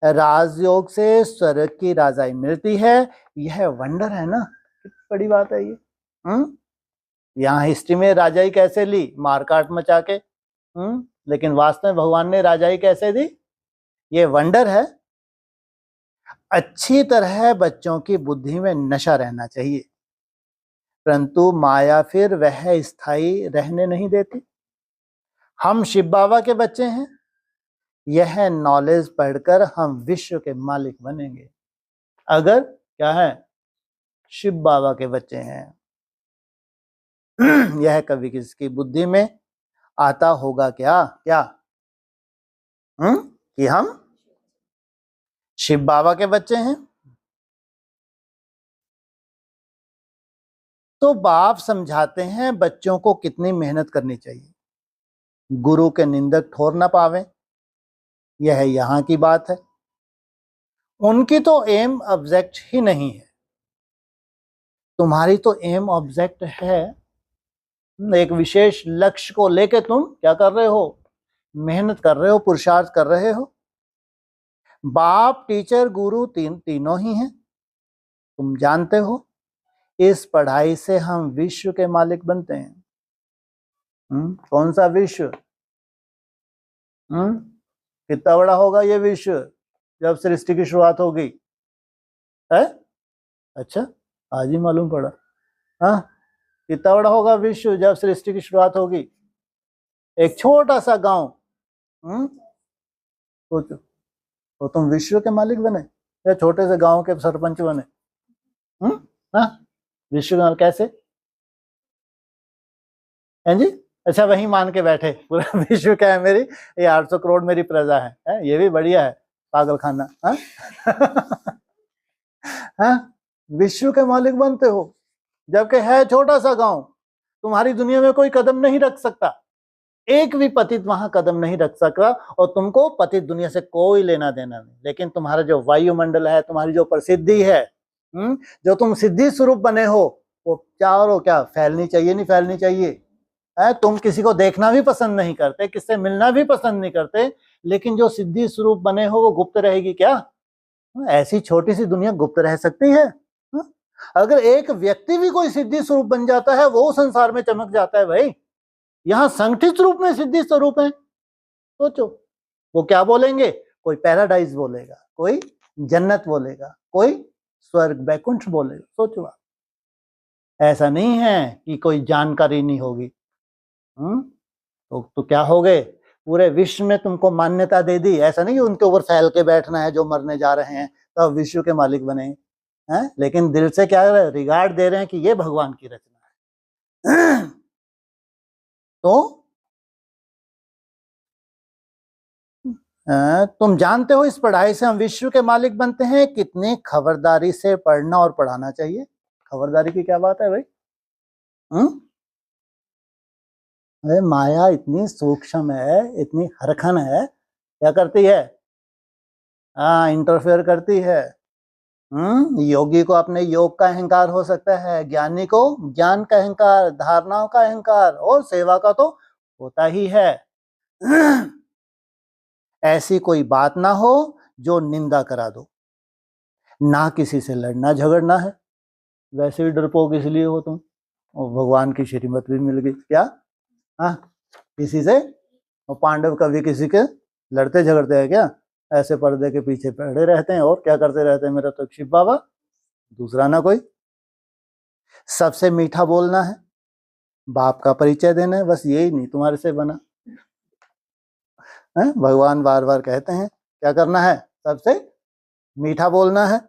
राजयोग से स्वर्ग की राजाई मिलती है, यह वंडर है ना, बड़ी बात है ये। यहाँ हिस्ट्री में राजाई कैसे ली? मारकाट मचा के। लेकिन वास्तव में भगवान ने राजाई कैसे दी? ये वंडर है। अच्छी तरह बच्चों की बुद्धि में नशा रहना चाहिए, परंतु माया फिर वह स्थायी रहने नहीं देती। हम शिव बाबा के बच्चे हैं, यह नॉलेज पढ़कर हम विश्व के मालिक बनेंगे, अगर क्या है शिव बाबा के बच्चे हैं। यह कभी किसकी बुद्धि में आता होगा क्या? क्या कि हम शिव बाबा के बच्चे हैं? तो बाप समझाते हैं बच्चों को कितनी मेहनत करनी चाहिए, गुरु के निंदक ठोर ना पावे, यह यहाँ की बात है। उनकी तो एम ऑब्जेक्ट ही नहीं है, तुम्हारी तो एम ऑब्जेक्ट है। एक विशेष लक्ष्य को लेके तुम क्या कर रहे हो? मेहनत कर रहे हो, पुरुषार्थ कर रहे हो। बाप टीचर गुरु तीनों ही हैं, तुम जानते हो। इस पढ़ाई से हम विश्व के मालिक बनते हैं। कौन सा विश्व? कितना बड़ा होगा ये विश्व जब सृष्टि की शुरुआत होगी? है अच्छा, आज ही मालूम पड़ा। हाँ, कितना बड़ा होगा विश्व जब सृष्टि की शुरुआत होगी? एक छोटा सा गांव। सोचो, तो तुम विश्व के मालिक बने या छोटे से गांव के सरपंच बने? हाँ, विश्व का कैसे हैं जी? अच्छा, वही मान के बैठे पूरा विश्व क्या है मेरी, ये 800 करोड़ मेरी प्रजा है? ये भी बढ़िया है, पागल खाना। हाँ, विश्व के मालिक बनते हो जबकि है छोटा सा गांव, तुम्हारी दुनिया में कोई कदम नहीं रख सकता, एक भी पतित वहां कदम नहीं रख सकता, और तुमको पतित दुनिया से कोई लेना देना नहीं। लेकिन तुम्हारा जो वायुमंडल है, तुम्हारी जो प्रसिद्धि है, जो तुम सिद्धि स्वरूप बने हो, वो चारों क्या फैलनी चाहिए? नहीं फैलनी चाहिए? तुम किसी को देखना भी पसंद नहीं करते, किससे मिलना भी पसंद नहीं करते, लेकिन जो सिद्धि स्वरूप बने हो वो गुप्त रहेगी क्या? ऐसी छोटी सी दुनिया गुप्त रह सकती है? अगर एक व्यक्ति भी कोई सिद्धि स्वरूप बन जाता है, वो संसार में चमक जाता है भाई। यहाँ संगठित रूप में सिद्धि स्वरूप है। सोचो, वो क्या बोलेंगे? कोई पैराडाइज बोलेगा, कोई जन्नत बोलेगा, कोई स्वर्ग बैकुंठ बोलेगा। सोचो आप, ऐसा नहीं है कि कोई जानकारी नहीं होगी। तो क्या हो गए? पूरे विश्व में तुमको मान्यता दे दी। ऐसा नहीं कि उनके ऊपर फैल के बैठना है जो मरने जा रहे हैं तो अब विश्व के मालिक बने हैं, लेकिन दिल से क्या रिगार्ड दे रहे हैं कि ये भगवान की रचना है। तो तुम जानते हो इस पढ़ाई से हम विश्व के मालिक बनते हैं। कितनी खबरदारी से पढ़ना और पढ़ाना चाहिए। खबरदारी की क्या बात है भाई? अरे माया इतनी सूक्ष्म है, इतनी हरखन है, क्या करती है? इंटरफेयर करती है। योगी को अपने योग का अहंकार हो सकता है, ज्ञानी को ज्ञान का अहंकार, धारणाओं का अहंकार, और सेवा का तो होता ही है। ऐसी कोई बात ना हो जो निंदा करा दो, ना किसी से लड़ना झगड़ना है। वैसे भी डरपोक इसलिए हो तुम, और भगवान की श्रीमत भी मिल गई क्या? किसी से? और पांडव कभी किसी के लड़ते झगड़ते हैं क्या? ऐसे पर्दे के पीछे पड़े रहते हैं और क्या करते रहते हैं? मेरा तो शिव बाबा, दूसरा ना कोई। सबसे मीठा बोलना है, बाप का परिचय देना है, बस यही नहीं तुम्हारे से बना है। भगवान बार बार कहते हैं क्या करना है? सबसे मीठा बोलना है।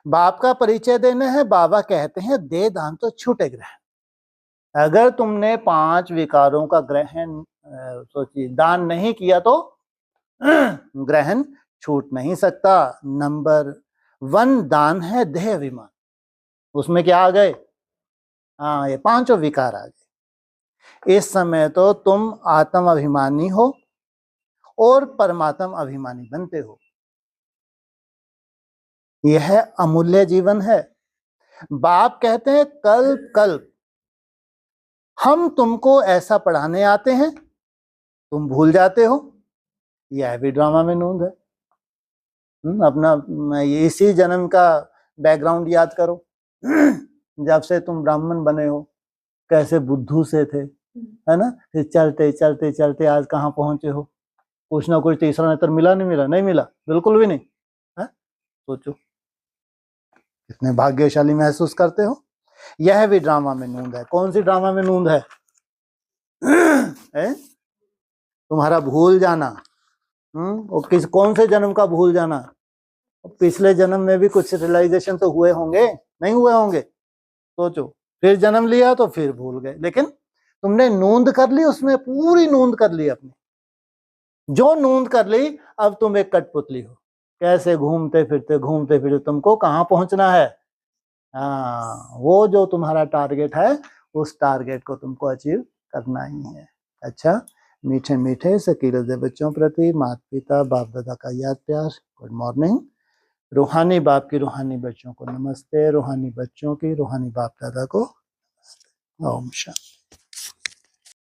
बाप का परिचय देना है। बाबा कहते हैं दे दान तो छूटे ग्रहण। अगर तुमने 5 विकारों का ग्रहण सोचिए दान नहीं किया तो ग्रहण छूट नहीं सकता। नंबर 1 दान है देह अभिमान। उसमें क्या आ गए? हाँ, ये 5 विकार आ गए। इस समय तो तुम आत्म अभिमानी हो और परमात्म अभिमानी बनते हो। यह अमूल्य जीवन है। बाप कहते हैं कल्प कल्प हम तुमको ऐसा पढ़ाने आते हैं, तुम भूल जाते हो। यह भी ड्रामा में नूंद है। अपना इसी जन्म का बैकग्राउंड याद करो। जब से तुम ब्राह्मण बने हो कैसे बुद्धू से थे, है ना? फिर चलते चलते चलते आज कहाँ पहुंचे हो? कुछ ना कुछ तीसरा नेत्र मिला नहीं मिला? नहीं मिला, बिल्कुल भी नहीं है। सोचो कितने भाग्यशाली महसूस करते हो। यह भी ड्रामा में नूंद है। कौन सी ड्रामा में नूंद है? तुम्हारा भूल जाना। और कौन से जन्म का भूल जाना? पिछले जन्म में भी कुछ रियलाइजेशन तो हुए होंगे, नहीं हुए होंगे? सोचो, फिर जन्म लिया तो फिर भूल गए, लेकिन तुमने नूंद कर ली, उसमें पूरी नूंद कर ली अपनी। जो नूंद कर ली, अब तुम एक कठपुतली हो। कैसे घूमते फिरते तुमको कहाँ पहुंचना है? हाँ, वो जो तुम्हारा टारगेट है उस टारगेट को तुमको अचीव करना ही है। अच्छा, मीठे मीठे सकीले बच्चों प्रति माता पिता बाप दादा का याद प्यार। Good morning. रूहानी बाप की रूहानी बच्चों को नमस्ते, रूहानी बच्चों की रूहानी बाप दादा को नमस्ते। ओम शांति।